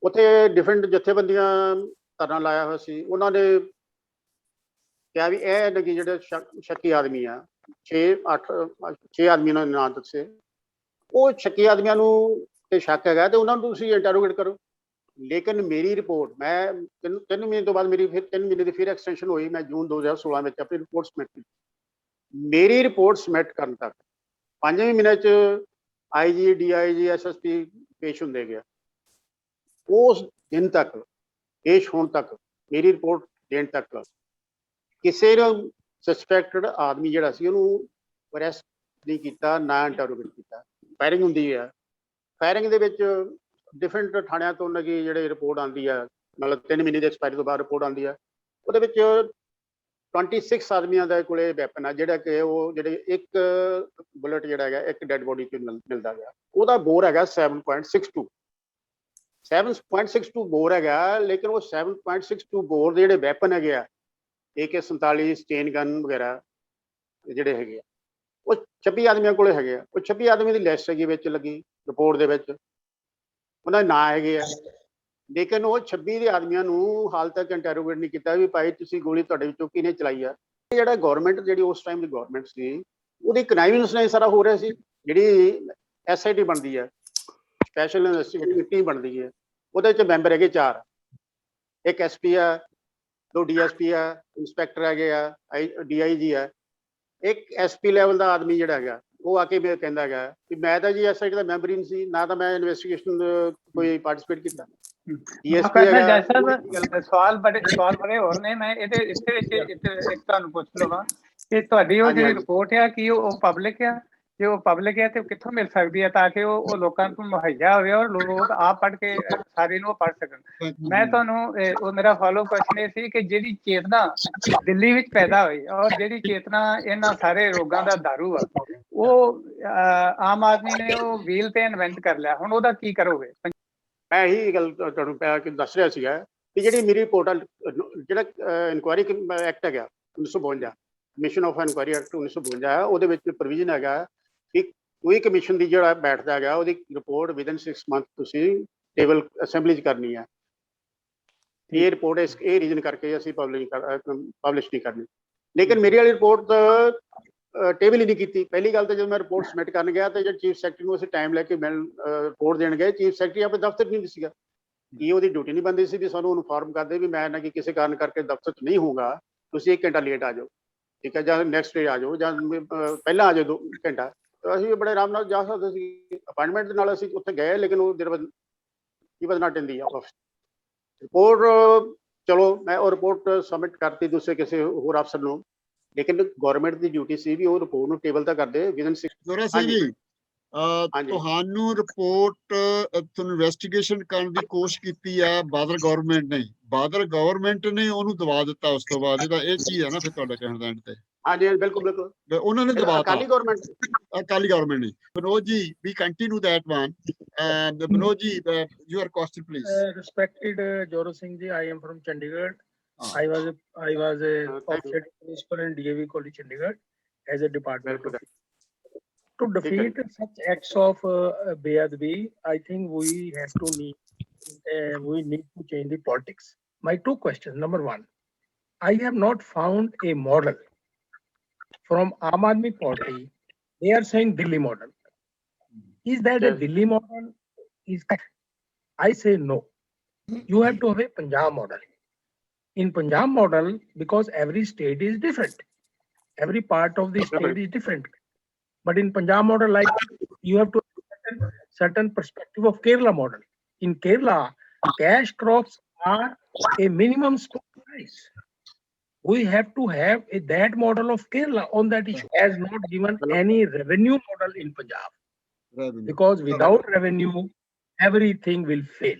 ਉੱਥੇ ਡਿਫਰੈਂਟ ਜਥੇਬੰਦੀਆਂ ਧਰਨਾ ਲਾਇਆ ਹੋਇਆ ਸੀ। ਉਹਨਾਂ ਨੇ ਕਿਹਾ ਵੀ ਇਹ ਨਗੀ ਜਿਹੜੇ ਸ਼ੱਕੀ ਆਦਮੀ ਆ, 6 ਆਦਮੀ ਉਹਨਾਂ ਨੇ ਨਾਂ ਦੱਸੇ, ਉਹ ਸ਼ੱਕੀ ਆਦਮੀਆਂ ਨੂੰ ਤੇ ਸ਼ੱਕ ਹੈਗਾ ਤੇ ਉਹਨਾਂ ਨੂੰ ਤੁਸੀਂ ਇੰਟਰੋਗੇਟ ਕਰੋ। ਲੇਕਿਨ ਮੇਰੀ ਰਿਪੋਰਟ, ਮੈਂ 3 ਮਹੀਨੇ ਤੋਂ ਬਾਅਦ ਮੇਰੀ ਫਿਰ 3 ਮਹੀਨੇ ਦੀ ਫਿਰ ਐਕਸਟੈਂਸ਼ਨ ਹੋਈ। ਮੈਂ ਜੂਨ 2016 ਵਿੱਚ ਆਪਣੀ ਰਿਪੋਰਟ ਸਬਮਿਟ ਕੀਤੀ। ਮੇਰੀ ਰਿਪੋਰਟ ਸਬਮਿਟ ਕਰਨ ਤੱਕ 5ਵੇਂ ਮਹੀਨੇ 'ਚ IG, DIG, SSP ਪੇਸ਼ ਹੁੰਦੇ ਗਿਆ। ਉਸ ਦਿਨ ਤੱਕ, ਪੇਸ਼ ਹੋਣ ਤੱਕ, ਮੇਰੀ ਰਿਪੋਰਟ ਦੇਣ ਤੱਕ ਕਿਸੇ ਨੂੰ ਸਸਪੈਕਟਡ ਆਦਮੀ ਜਿਹੜਾ ਸੀ ਉਹਨੂੰ ਅਰੈਸਟ ਨਹੀਂ ਕੀਤਾ, ਨਾ ਇੰਟਰੋਗੇਟ ਕੀਤਾ। ਫਾਇਰਿੰਗ ਹੁੰਦੀ ਹੈ, ਫਾਇਰਿੰਗ ਦੇ ਵਿੱਚ ਡਿਫਰੈਂਟ ਥਾਣਿਆਂ ਤੋਂ ਉਹਨਾਂ ਦੀ ਜਿਹੜੇ ਰਿਪੋਰਟ ਆਉਂਦੀ ਹੈ, ਮਤਲਬ 3 ਮਹੀਨੇ ਦੀ ਐਕਸਪਾਇਰੀ ਤੋਂ ਬਾਅਦ ਰਿਪੋਰਟ ਆਉਂਦੀ ਹੈ। ਉਹਦੇ ਵਿੱਚ 26 ਆਦਮੀਆਂ ਦੇ ਕੋਲੇ ਵੈਪਨ ਆ, ਜਿਹੜਾ ਕਿ ਉਹ ਜਿਹੜੇ ਇੱਕ ਬੁਲਟ ਜਿਹੜਾ ਹੈਗਾ ਇੱਕ ਡੈਡ ਬੋਡੀ 'ਚ ਮਿਲਦਾ ਗਿਆ। ਉਹਦਾ ਬੋਰ ਹੈਗਾ 7.62 7.62 ਬੋਰ ਹੈਗਾ। ਲੇਕਿਨ ਉਹ 7.62 ਬੋਰ ਦੇ ਜਿਹੜੇ ਵੈਪਨ ਹੈਗੇ ਆ, AK-47, ਸਟੇਨ ਗਨ ਵਗੈਰਾ ਜਿਹੜੇ ਹੈਗੇ ਆ, ਉਹ 26 ਆਦਮੀਆਂ ਕੋਲੇ ਹੈਗੇ ਆ। ਉਹ 26 ਆਦਮੀਆਂ ਦੀ ਲਿਸਟ ਹੈਗੀ ਵਿੱਚ ਲੱਗੀ ਰਿਪੋਰਟ ਦੇ ਵਿੱਚ, ਉਹਨਾਂ ਦੇ ਨਾਂ ਹੈਗੇ ਆ। ਲੇਕਿਨ ਉਹ 26 ਦੇ ਆਦਮੀਆਂ ਨੂੰ ਹਾਲ ਤੱਕ ਇੰਟਰੋਗੇਟ ਨਹੀਂ ਕੀਤਾ ਵੀ ਭਾਈ ਤੁਸੀਂ ਗੋਲੀ ਤੁਹਾਡੇ ਵਿੱਚੋਂ ਕਿਹਨੇ ਚਲਾਈ ਆ। ਜਿਹੜਾ ਗੌਰਮੈਂਟ, ਜਿਹੜੀ ਉਸ ਟਾਈਮ ਦੀ ਗੌਰਮੈਂਟ ਸੀ, ਉਹਦੀ ਕਨਾਈਵੈਂਸ ਨਾਲ ਸਾਰਾ ਹੋ ਰਿਹਾ ਸੀ। ਜਿਹੜੀ SIT ਬਣਦੀ ਹੈ, ਸਪੈਸ਼ਲ ਇਨਵੈਸਟੀਗੇਟਿਵ ਟੀਮ ਬਣਦੀ ਹੈ, ਉਹਦੇ 'ਚ ਮੈਂਬਰ ਹੈਗੇ 4, ਇੱਕ SP ਆ, 2 DSP ਆ, ਇੰਸਪੈਕਟਰ ਹੈਗੇ ਆ, DIG ਆ, ਇੱਕ SP ਲੈਵਲ ਦਾ ਆਦਮੀ ਜਿਹੜਾ ਹੈਗਾ ਉਹ ਆ ਕੇ ਮੈਂ ਕਹਿੰਦਾ ਹੈਗਾ ਕਿ ਮੈਂ ਤਾਂ ਜੀ SIT ਦਾ ਮੈਂਬਰ ਹੀ ਨਹੀਂ ਸੀ, ਨਾ ਤਾਂ ਮੈਂ ਇਨਵੈਸਟੀਗੇਸ਼ਨ ਕੋਈ ਪਾਰਟਿਸਿਪੇਟ ਕੀਤਾ। ਸਵਾਲ ਬੜੇ ਹੋਰ ਨੇ। ਮੈਂ ਇਹਦੇ ਵਿੱਚ ਇੱਕ ਤੁਹਾਨੂੰ ਪੁੱਛ ਲਵਾਂ ਕਿ ਤੁਹਾਡੀ ਉਹ ਜਿਹੜੀ ਰਿਪੋਰਟ ਆ ਕੀ ਉਹ ਪਬਲਿਕ ਆ? ਜੇ ਉਹ ਪਬਲਿਕ ਹੈ ਤੇ ਕਿੱਥੋਂ ਮਿਲ ਸਕਦੀ ਹੈ ਤਾਂ ਕਿ ਉਹ ਲੋਕਾਂ ਨੂੰ ਮੁਹੱਈਆ ਹੋਵੇ ਔਰ ਲੋਕ ਆਪ ਪੜ੍ਹ ਕੇ ਸਾਰੇ ਨੂੰ ਪੜ੍ਹ ਸਕਣ। ਮੈਂ ਤੁਹਾਨੂੰ ਉਹ ਮੇਰਾ ਫਾਲੋ ਕੁਐਸਚਨ ਇਹ ਸੀ ਕਿ ਜਿਹੜੀ ਚੇਤਨਾ ਦਿੱਲੀ ਵਿੱਚ ਪੈਦਾ ਹੋਈ ਔਰ ਜਿਹੜੀ ਚੇਤਨਾ ਇਹਨਾਂ ਸਾਰੇ ਰੋਗਾਂ ਦਾ ਦਾਰੂ ਆ, ਉਹ ਆਮ ਆਦਮੀ ਨੇ ਉਹ ਵੀਲ ਤੇ ਇਨਵੈਂਟ ਕਰ ਲਿਆ। ਹੁਣ ਉਹਦਾ ਕੀ ਕਰੋਗੇ? ਮੈਂ ਇਹੀ ਗੱਲ ਤੁਹਾਨੂੰ ਦੱਸ ਰਿਹਾ ਸੀਗਾ ਕਿ ਜਿਹੜੀ ਮੇਰੀ ਰਿਪੋਰਟ, ਜਿਹੜਾ ਇਨਕੁਆਇਰੀ ਐਕਟ ਹੈਗਾ 1952, ਕਮਿਸ਼ਨ ਆਫ ਇਨਕੁਆਇਰੀ ਐਕਟ 1952 ਹੈ, ਉਹਦੇ ਵਿੱਚ ਪ੍ਰੋਵੀਜ਼ਨ ਹੈਗਾ ਕਿ ਕੋਈ ਕਮਿਸ਼ਨ ਦੀ ਜਿਹੜਾ ਬੈਠਦਾ ਹੈਗਾ ਉਹਦੀ ਰਿਪੋਰਟ ਵਿਦਨ 6 ਮੰਥ ਤੁਸੀਂ ਟੇਬਲ ਅਸੈਂਬਲੀ 'ਚ ਕਰਨੀ ਹੈ। ਇਹ ਰਿਪੋਰਟ ਇਹ ਰੀਜ਼ਨ ਕਰਕੇ ਅਸੀਂ ਪਬਲਿਸ਼ ਨਹੀਂ ਕਰਨੀ। ਲੇਕਿਨ ਮੇਰੀ ਵਾਲੀ ਰਿਪੋਰਟ ਟੇਬਲ ਹੀ ਨਹੀਂ ਕੀਤੀ। ਪਹਿਲੀ ਗੱਲ ਤਾਂ ਜਦੋਂ ਮੈਂ ਰਿਪੋਰਟ ਸਬਮਿਟ ਕਰਨ ਗਿਆ ਤੇ ਚੀਫ ਸੈਕਟਰੀ ਨੂੰ ਅਸੀਂ ਟਾਈਮ ਲੈ ਕੇ ਰਿਪੋਰਟ ਦੇਣ ਗਏ, ਚੀਫ ਸੈਕਟਰੀ ਆਪਣੇ ਦਫ਼ਤਰ ਨਹੀਂ ਸੀਗਾ। ਕੀ ਉਹਦੀ ਡਿਊਟੀ ਨਹੀਂ ਬਣਦੀ ਸੀ ਵੀ ਸਾਨੂੰ ਇਨਫੋਰਮ ਕਰਦੇ ਵੀ ਮੈਂ ਨਾ ਕਿ ਕਿਸੇ ਕਾਰਨ ਕਰਕੇ ਦਫ਼ਤਰ 'ਚ ਨਹੀਂ ਹੋਊਗਾ, ਤੁਸੀਂ 1 ਘੰਟਾ ਲੇਟ ਆ ਜਾਓ, ਠੀਕ ਹੈ, ਜਾਂ ਨੈਕਸਟ ਡੇ ਆ ਜਾਓ, ਜਾਂ ਪਹਿਲਾਂ ਆ ਜਾਓ 2 ਘੰਟਾ। ਅਸੀਂ ਬੜੇ ਆਰਾਮ ਨਾਲ ਜਾ ਸਕਦੇ ਸੀ। ਅਪਾਇੰਟਮੈਂਟ ਦੇ ਨਾਲ ਅਸੀਂ ਉੱਥੇ ਗਏ, ਲੇਕਿਨ ਉਹ ਹੀ ਵਾਜ਼ ਨਾਟ ਇਨ ਦੀ ਆਫਿਸ। ਰਿਪੋਰਟ ਚਲੋ ਮੈਂ ਉਹ ਰਿਪੋਰਟ ਸਬਮਿਟ ਕਰਤੀ ਦੂਸਰੇ ਕਿਸੇ ਹੋਰ ਅਫਸਰ ਨੂੰ, ਲੇਕਿਨ ਗਵਰਨਮੈਂਟ ਦੀ ਡਿਊਟੀ ਸੀ ਵੀ ਉਹ ਰਿਪੋਰਟ ਨੂੰ ਟੇਬਲ ਤਾਂ ਕਰਦੇ ਵਿਦਨ 6। ਤੁਹਾਨੂੰ ਰਿਪੋਰਟ ਤੁਹਾਨੂੰ ਇਨਵੈਸਟੀਗੇਸ਼ਨ ਕਰਨ ਦੀ ਕੋਸ਼ਿਸ਼ ਕੀਤੀ ਆ ਬਾਦਲ ਗਵਰਨਮੈਂਟ ਨੇ, ਬਾਦਲ ਗਵਰਨਮੈਂਟ ਨੇ ਉਹਨੂੰ ਦਬਾ ਦਿੱਤਾ ਉਸ ਤੋਂ ਬਾਅਦ। ਇਹਦਾ ਇਹ ਕੀ ਹੈ ਨਾ ਫਿਰ ਤੁਹਾਡਾ ਕਹਿਣ ਦਾ ਐਂਡ ਤੇ? ਹਾਂਜੀ ਬਿਲਕੁਲ ਬਿਲकुल ਤੇ ਉਹਨਾਂ ਨੇ ਦਬਾਤਾ ਅਕਾਲੀ ਗਵਰਨਮੈਂਟ ਨੇ। ਮਨੋਜ ਜੀ, we continue that one, and Manoj ji, your question please. Respected Joro Singh ji, I am from Chandigarh. Ah. I was a thank you. offset principal in DAV College Chandigarh as a department. ਬਿਲਕੁਲ To defeat such acts of beadbi, I think we need to change the politics. My two questions. Number one, I have not found a model from Aam Aadmi Party. They are saying Delhi model. Is that a Yes. Delhi model? I say no. You have to have a Punjab model. In Punjab model, because every state is different, every part of the state is different. But in Punjab model, like you have to have certain perspective of Kerala model. In Kerala, cash crops are a minimum stock price. We have to have that model of Kerala on that issue. Has not given any revenue model in Punjab, because without revenue, everything will fail.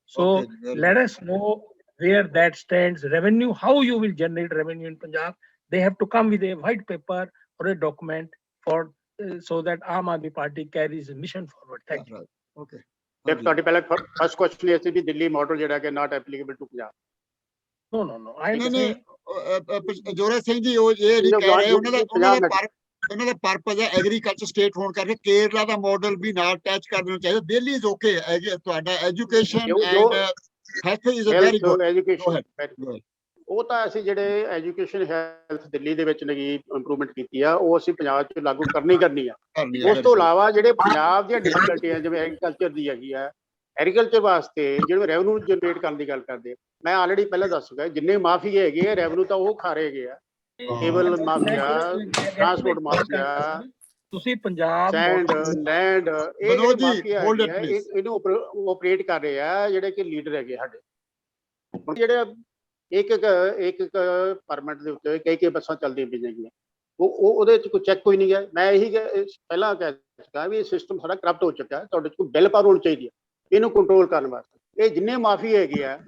So Okay, let us know where that stands. Revenue, how you will generate revenue in Punjab. They have to come with a white paper or a document for so that Aam Aadmi Party carries a mission forward. Thank you. Okay. ਤੇ ਤੁਹਾਡੀ ਪਹਿਲਾਂ first question ਇਹ ਸੀ ਵੀ Delhi model ਜਿਹੜਾ ਕਿ not applicable to Punjab. No. I am ਨਹੀਂ saying Jora Singh ji, ਉਹ ਇਹ ਨਹੀਂ ਕਹਿ ਰਹੇ, ਉਹਨਾਂ ਦਾ ਪਰਪਸ ਹੈ ਐਗਰੀਕਲਚਰ ਸਟੇਟ ਹੋਣ ਕਰਕੇ ਕੇਰਲਾ ਦਾ ਮਾਡਲ ਵੀ ਨਾਲ ਅਟੈਚ ਕਰ ਦੇਣਾ ਚਾਹੀਦਾ। ਦਿੱਲੀ ਇਜ਼ ਓਕੇ, ਤੁਹਾਡਾ education and health is a very good. Education ਉਹ ਤਾਂ ਅਸੀਂ ਜਿਹੜੇ ਐਜੂਕੇਸ਼ਨ ਹੈਲਥ ਦਿੱਲੀ ਦੇ ਵਿੱਚ ਨਗੀ ਇੰਪਰੂਵਮੈਂਟ ਕੀਤੀ ਆ, ਉਹ ਅਸੀਂ ਪੰਜਾਬ 'ਚ ਲਾਗੂ ਕਰਨੀ ਆ। ਉਸ ਤੋਂ ਇਲਾਵਾ ਜਿਹੜੇ ਪੰਜਾਬ ਦੀਆਂ ਡਿਫਿਕਲਟੀਆਂ ਜਿਵੇਂ ਐਗਰੀਕਲਚਰ ਦੀ ਹੈਗੀ ਆ, ਐਗਰੀਕਲਚਰ ਵਾਸਤੇ ਜਿਹੜੇ ਰੈਵਨਿਊ ਜਨਰੇਟ ਕਰਨ ਦੀ ਗੱਲ ਕਰਦੇ ਆ, ਮੈਂ ਆਲਰੇਡੀ ਪਹਿਲਾਂ ਦੱਸ ਚੁੱਕਾ, ਜਿੰਨੇ ਮਾਫੀ ਹੈਗੇ ਆ ਰੈਵਨਿਊ ਤਾਂ ਉਹ ਖਾ ਰਹੇ ਹੈਗੇ ਆ। ਕੇਬਲ ਮਾਫੀਆ, ਟਰਾਂਸਪੋਰਟ ਮਾਫੀਆ, ਤੁਸੀਂ ਪੰਜਾਬ ਸੈਂਡ ਲੈਂਡ, ਇਹ ਮਾਫੀਆ ਇਹਨੂੰ ਆਪਰੇਟ ਕਰ ਰਹੇ ਆ ਜਿਹੜੇ ਕਿ ਲੀਡਰ ਹੈਗੇ ਸਾਡੇ। ਜਿਹੜੇ ਇੱਕ ਪਰਮਿਟ ਦੇ ਉੱਤੇ ਕਈ ਬੱਸਾਂ ਚੱਲਦੀਆਂ ਪਈਆਂ ਹੈਗੀਆਂ, ਉਹਦੇ ਚ ਕੋਈ ਚੈੱਕ ਕੋਈ ਨਹੀਂ ਹੈ। ਮੈਂ ਇਹੀ ਪਹਿਲਾਂ ਕਹਿ ਚੁੱਕਾ ਵੀ ਇਹ ਸਿਸਟਮ ਸਾਡਾ ਕਰਪਟ ਹੋ ਚੁੱਕਾ। ਤੁਹਾਡੇ ਚ ਕੋਈ ਬਿੱਲ ਪਾਸ ਹੋਣੀ ਚਾਹੀਦੀ ਹੈ ਇਹਨੂੰ ਕੰਟਰੋਲ ਕਰਨ ਵਾਸਤੇ। ਇਹ ਜਿੰਨੇ ਮਾਫੀ ਹੈਗੇ ਆ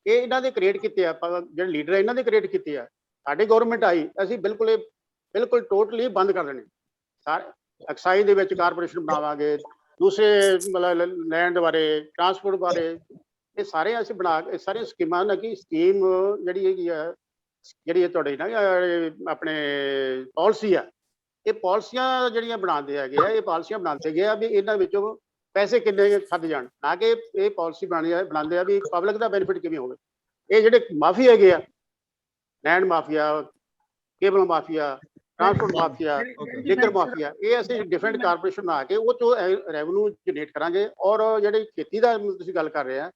ਇਹ ਇਹਨਾਂ ਦੇ ਕ੍ਰੀਏਟ ਕੀਤੇ ਆ, ਜਿਹੜੇ ਲੀਡਰ ਆ ਇਹਨਾਂ ਦੇ ਕ੍ਰੀਏਟ ਕੀਤੇ ਆ। ਸਾਡੀ ਗਵਰਨਮੈਂਟ ਆਈ, ਅਸੀਂ ਬਿਲਕੁਲ ਟੋਟਲੀ ਬੰਦ ਕਰ ਦੇਣੇ ਸਾਰੇ। ਐਕਸਾਈਜ਼ ਦੇ ਵਿੱਚ ਕਾਰਪੋਰੇਸ਼ਨ ਬਣਾਵਾਂਗੇ, ਦੂਸਰੇ ਮਤਲਬ ਲੈਂਡ ਬਾਰੇ, ਟਰਾਂਸਪੋਰਟ ਬਾਰੇ, ਇਹ ਸਾਰੇ ਅਸੀਂ ਬਣਾ ਕੇ ਸਾਰੀਆਂ ਸਕੀਮਾਂ ਨਾ ਕਿ ਸਕੀਮ ਜਿਹੜੀ ਹੈਗੀ ਆ, ਜਿਹੜੀ ਇਹ ਤੁਹਾਡੇ ਨਾ ਆਪਣੇ ਪਾਲਿਸੀ ਆ, ਇਹ ਪਾਲਿਸੀਆਂ ਜਿਹੜੀਆਂ ਬਣਾਉਂਦੇ ਹੈਗੇ ਆ, ਇਹ ਪਾਲਿਸੀਆਂ ਬਣਾਉਂਦੇ ਗਏ ਆ ਵੀ ਇਹਨਾਂ ਵਿੱਚੋਂ ਪੈਸੇ ਕਿੰਨੇ ਖੱਟ ਜਾਣ, ਨਾ ਕਿ ਇਹ ਪਾਲਿਸੀ ਬਣਾਉਂਦੇ ਆ ਵੀ ਪਬਲਿਕ ਦਾ ਬੈਨੀਫਿਟ ਕਿਵੇਂ ਹੋਵੇ। ਇਹ ਜਿਹੜੇ ਮਾਫੀ ਹੈਗੇ ਆ, land mafia, cable mafia, transport mafia, liquor mafia, ਇਹ ਅਸੀਂ ਡਿਫਰੈਂਟ ਕਾਰਪੋਰੇਸ਼ਨ ਬਣਾ ਕੇ ਉਹ ਚੋਂ ਰੈਵਨਿਊ ਜਨਰੇਟ ਕਰਾਂਗੇ। ਔਰ ਜਿਹੜੀ ਖੇਤੀ ਦਾ ਤੁਸੀਂ ਗੱਲ ਕਰ ਰਹੇ ਆ,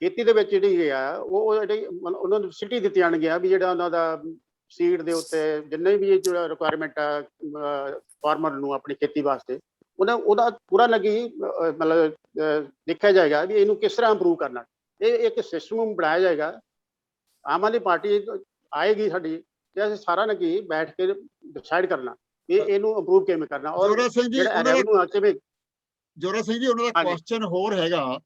ਖੇਤੀ ਦੇ ਵਿੱਚ ਜਿਹੜੀ ਆ ਉਹ ਜਿਹੜੀ ਉਹਨਾਂ ਨੂੰ ਫੈਸਿਲਿਟੀ ਦਿੱਤੀ ਜਾਣਗੀਆਂ ਵੀ ਜਿਹੜਾ ਉਹਨਾਂ ਦਾ ਸੀਡ ਦੇ ਉੱਤੇ ਜਿੰਨੇ ਵੀ ਜਿਹੜਾ ਰਿਕੁਆਇਰਮੈਂਟ ਆ ਫਾਰਮਰ ਨੂੰ ਆਪਣੀ ਖੇਤੀ ਵਾਸਤੇ, ਉਹਦਾ ਪੂਰਾ ਲੱਗੀ ਮਤਲਬ ਦੇਖਿਆ ਜਾਏਗਾ ਵੀ ਇਹਨੂੰ ਕਿਸ ਤਰ੍ਹਾਂ ਇੰਪਰੂਵ ਕਰਨਾ। ਇਹ ਇੱਕ ਸਿਸਟਮ ਬਣਾਇਆ ਜਾਏਗਾ। ਆਮ ਆਦਮੀ ਪਾਰਟੀ ਆਏਗੀ ਸਾਡੀ ਤੇ ਅਸੀਂ ਸਾਰਾ ਲੱਗੀ ਬੈਠ ਕੇ ਡਿਸਾਈਡ ਕਰਨਾ ਇਹਨੂੰ ਇੰਪਰੂਵ ਕਿਵੇਂ ਕਰਨਾ। ਔਰ ਜੋਰਾ ਸਿੰਘ ਜੀ, ਉਹਨਾਂ ਦਾ ਕੁਐਸਚਨ ਹੋਰ ਹੈਗਾ,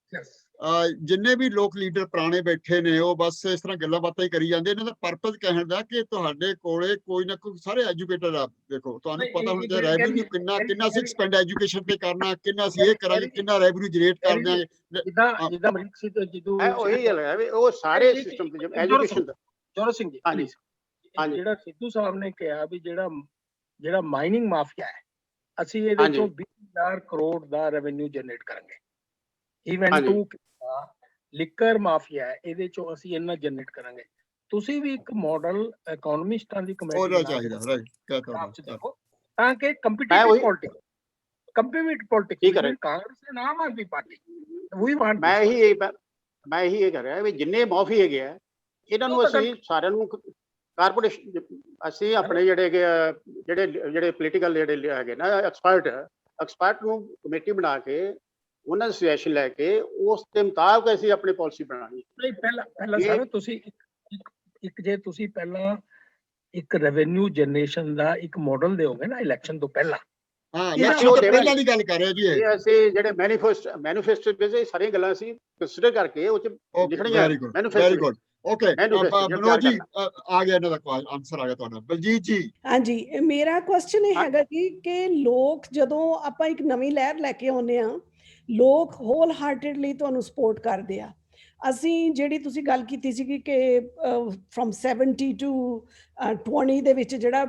ਜਿੰਨੇ ਵੀ ਲੋਕ ਲੀਡਰ ਪੁਰਾਣੇ ਬੈਠੇ ਨੇ ਉਹ ਬਸ ਇਸ ਤਰ੍ਹਾਂ ਗੱਲਾਂ ਬਾਤਾਂ ਹੀ ਕਰੀ ਜਾਂਦੇ। ਇਹਨਾਂ ਦਾ ਪਰਪਸ ਕਹਿਣ ਦਾ ਕਿ ਤੁਹਾਡੇ ਕੋਲੇ ਕੋਈ ਨਾ ਕੋਈ ਸਾਰੇ ਐਜੂਕੇਟਡ ਆ, ਦੇਖੋ ਤੁਹਾਨੂੰ ਪਤਾ ਹੋਣਾ ਚਾਹੀਦਾ ਰੈਵਨਿਊ ਕਿੰਨਾ ਅਸੀਂ ਐਕਸਪੈਂਡ ਐਜੂਕੇਸ਼ਨ ਤੇ ਕਰਨਾ, ਕਿੰਨਾ ਅਸੀਂ ਇਹ ਕਰਾਂਗੇ, ਕਿੰਨਾ ਰੈਵਨਿਊ ਜਨਰੇਟ ਕਰਦੇ ਆ। ਜਿੱਦਾਂ ਅਮਰੀਕ ਸਿੰਘ ਜਿੱਦੂ ਉਹੀ ਗੱਲ ਹੈ ਵੀ ਉਹ ਸਾਰੇ ਸਿਸਟਮ ਤੇ ਐਜੂਕੇਸ਼ਨ ਦਾ। ਜੋਰਾ ਸਿੰਘ ਜੀ, ਹਾਂਜੀ ਜਿਹੜਾ ਸਿੱਧੂ ਸਾਹਿਬ ਨੇ ਕਿਹਾ ਵੀ ਜਿਹੜਾ ਮਾਈਨਿੰਗ ਮਾਫੀਆ ਹੈ, ਅਸੀਂ ਇਹਦੇ ਚੋਂ 20,000 ਕਰੋੜ ਦਾ ਰੈਵਨਿਊ ਜਨਰੇਟ ਕਰਾਂਗੇ। ਈਵਨ ਟੂ ਲਿਕਰ ਮਾਫੀਆ ਹੈ, ਇਹਦੇ ਚੋਂ ਅਸੀਂ ਇੰਨਾ ਜਨਰੇਟ ਕਰਾਂਗੇ। ਤੁਸੀਂ ਵੀ ਇੱਕ ਮਾਡਲ ਇਕਨੋਮਿਸਟਾਂ ਦੀ ਕਮੇਟੀ ਚਾਹੀਦਾ ਤਾਂ ਕਿ ਕੰਪੀਟੀਟਿਵ ਪੋਲਿਟਿਕਸ ਕਾਂਗਰਸ ਦੇ ਨਾਮ ਆਦਮੀ ਪਾਰਟੀ ਮੈਂ ਇਹੀ ਇਹ ਕਰ ਰਿਹਾ ਵੀ ਜਿੰਨੇ ਮਾਫੀ ਹੈਗੇ ਆ ਇਹਨਾਂ ਨੂੰ ਅਸੀਂ ਸਾਰਿਆਂ ਨੂੰ ਕਾਰਪੋਰੇਸ਼ਨ ਅਸੀਂ ਆਪਣੇ ਜਿਹੜੇ ਪੋਲੀਟੀਕਲ ਜਿਹੜੇ ਹੈਗੇ ਨਾ ਐਕਸਪਰਟ ਨੂੰ ਕਮੇਟੀ ਬਣਾ ਕੇ ਉਹਨਾਂ ਦੀ ਸੁਜੈਸ਼ਨ ਲੈ ਕੇ ਉਸ ਦੇ ਮੁਤਾਬਕ ਅਸੀਂ ਆਪਣੀ ਪਾਲਿਸੀ ਬਣਾਣੀ। ਨਹੀਂ ਪਹਿਲਾਂ ਸਰ ਤੁਸੀਂ ਜੇ ਤੁਸੀਂ ਪਹਿਲਾਂ ਇੱਕ ਰੈਵਨਿਊ ਜਨਰੇਸ਼ਨ ਦਾ ਇੱਕ ਮਾਡਲ ਦਿਓਗੇ ਨਾ ਇਲੈਕਸ਼ਨ ਤੋਂ ਪਹਿਲਾਂ। ਪਹਿਲਾਂ ਦੀ ਗੱਲ ਕਰ ਰਹੇ ਜੀ ਇਹ ਅਸੀਂ ਜਿਹੜੇ ਮੈਨੀਫੈਸਟੋ ਵਿੱਚ ਸਾਰੀਆਂ ਗੱਲਾਂ ਅਸੀਂ ਕੰਸੀਡਰ ਕਰਕੇ ਉਹ ਚ ਲਿਖਣੀਆਂ। ਓਕੇ ਮੈਨੂੰ procedure ਬਨੋਦ ਜੀ ਤਿਆਰ ਆ ਗਿਆ ਇਹਨਾਂ ਦਾ ਆਨਸਰ ਆ ਗਿਆ ਤੁਹਾਡਾ। ਬਲਜੀਤ ਜੀ ਹਾਂਜੀ ਮੇਰਾ ਕੁਐਸਚਨ ਇਹ ਹਾਂ- ਹੈਗਾ ਜੀ ਕਿ ਲੋਕ ਜਦੋਂ ਆਪਾਂ ਇੱਕ ਨਵੀਂ ਲਹਿਰ ਲੈ ਕੇ ਆਉਂਦੇ ਆ, ਲੋਕ ਹੋਲ ਹਾਰਟedly ਤੁਹਾਨੂੰ ਸਪੋਰਟ ਕਰਦੇ ਆ। ਅਸੀਂ ਜਿਹੜੀ ਤੁਸੀਂ ਗੱਲ ਕੀਤੀ ਸੀ ਕਿ ਫਰੋਮ 70 to 20 ਦੇ ਵਿੱਚ ਜਿਹੜਾ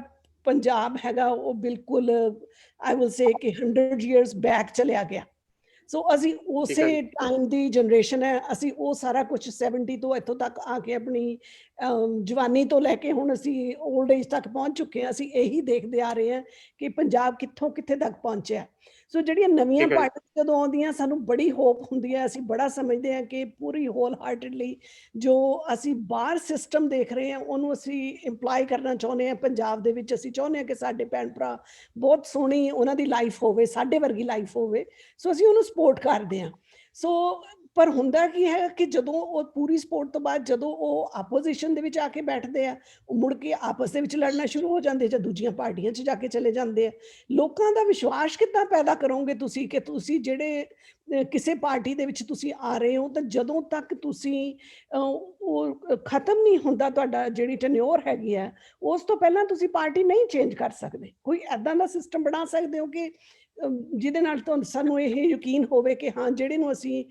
ਪੰਜਾਬ ਹੈਗਾ ਉਹ ਬਿਲਕੁਲ ਆਈ ਵਿਲ ਸੇ ਕਿ 100 years ਬੈਕ ਚਲਿਆ ਗਿਆ। ਸੋ ਅਸੀਂ ਉਸੇ ਟਾਈਮ ਦੀ ਜਨਰੇਸ਼ਨ ਹੈ, ਅਸੀਂ ਉਹ ਸਾਰਾ ਕੁਝ 70 ਤੋਂ ਇੱਥੋਂ ਤੱਕ ਆ ਕੇ ਆਪਣੀ ਜਵਾਨੀ ਤੋਂ ਲੈ ਕੇ ਹੁਣ ਅਸੀਂ 올ਡ ਏਜ ਤੱਕ ਪਹੁੰਚ ਚੁੱਕੇ ਹਾਂ। ਅਸੀਂ ਇਹੀ ਦੇਖਦੇ ਆ ਰਹੇ ਹਾਂ ਕਿ ਪੰਜਾਬ ਕਿੱਥੋਂ ਕਿੱਥੇ ਤੱਕ ਪਹੁੰਚਿਆ। ਸੋ ਜਿਹੜੀਆਂ ਨਵੀਆਂ ਪਾਰਟੀਆਂ ਜਦੋਂ ਆਉਂਦੀਆਂ ਸਾਨੂੰ ਬੜੀ ਹੋਪ ਹੁੰਦੀ ਹੈ, ਅਸੀਂ ਬੜਾ ਸਮਝਦੇ ਹਾਂ ਕਿ ਪੂਰੀ ਹੋਲ ਹਾਰਟedly ਜੋ ਅਸੀਂ ਬਾਹਰ ਸਿਸਟਮ ਦੇਖ ਰਹੇ ਹਾਂ ਉਹਨੂੰ ਅਸੀਂ ਇੰਪਲਾਈ ਕਰਨਾ ਚਾਹੁੰਦੇ ਹਾਂ ਪੰਜਾਬ ਦੇ ਵਿੱਚ। ਅਸੀਂ ਚਾਹੁੰਦੇ ਹਾਂ ਕਿ ਸਾਡੇ ਭੈਣ ਭਰਾ ਬਹੁਤ ਸੋਹਣੀ ਉਹਨਾਂ ਦੀ ਲਾਈਫ ਹੋਵੇ, ਸਾਡੇ ਵਰਗੀ ਲਾਈਫ ਹੋਵੇ। ਸੋ ਅਸੀਂ ਉਹਨੂੰ ਸਪੋਰਟ ਕਰਦੇ ਹਾਂ। ਸੋ ਪਰ ਹੁੰਦਾ ਕੀ ਹੈ ਕਿ ਜਦੋਂ ਉਹ ਪੂਰੀ ਸਪੋਰਟ ਤੋਂ ਬਾਅਦ ਜਦੋਂ ਉਹ ਆਪੋਜੀਸ਼ਨ ਦੇ ਵਿੱਚ ਆ ਕੇ ਬੈਠਦੇ ਆ, ਉਹ ਮੁੜ ਕੇ ਆਪਸ ਦੇ ਵਿੱਚ ਲੜਨਾ ਸ਼ੁਰੂ ਹੋ ਜਾਂਦੇ ਜਾਂ ਦੂਜੀਆਂ ਪਾਰਟੀਆਂ 'ਚ ਜਾ ਕੇ ਚਲੇ ਜਾਂਦੇ ਆ। ਲੋਕਾਂ ਦਾ ਵਿਸ਼ਵਾਸ ਕਿੱਦਾਂ ਪੈਦਾ ਕਰੋਗੇ ਤੁਸੀਂ ਕਿ ਤੁਸੀਂ ਜਿਹੜੇ ਕਿਸੇ ਪਾਰਟੀ ਦੇ ਵਿੱਚ ਤੁਸੀਂ ਆ ਰਹੇ ਹੋ ਤਾਂ ਜਦੋਂ ਤੱਕ ਤੁਸੀਂ ਉਹ ਖਤਮ ਨਹੀਂ ਹੁੰਦਾ ਤੁਹਾਡਾ ਜਿਹੜੀ ਟੈਨਿਓਰ ਹੈਗੀ ਹੈ, ਉਸ ਤੋਂ ਪਹਿਲਾਂ ਤੁਸੀਂ ਪਾਰਟੀ ਨਹੀਂ ਚੇਂਜ ਕਰ ਸਕਦੇ। ਕੋਈ ਐਦਾਂ ਦਾ ਸਿਸਟਮ ਬਣਾ ਸਕਦੇ ਹੋ ਕਿ ਜਿਹਦੇ ਨਾਲ ਤੁਹਾਨੂੰ ਸਾਨੂੰ ਇਹ ਯਕੀਨ ਹੋਵੇ ਕਿ ਹਾਂ ਜਿਹੜੇ ਨੂੰ ਅਸੀਂ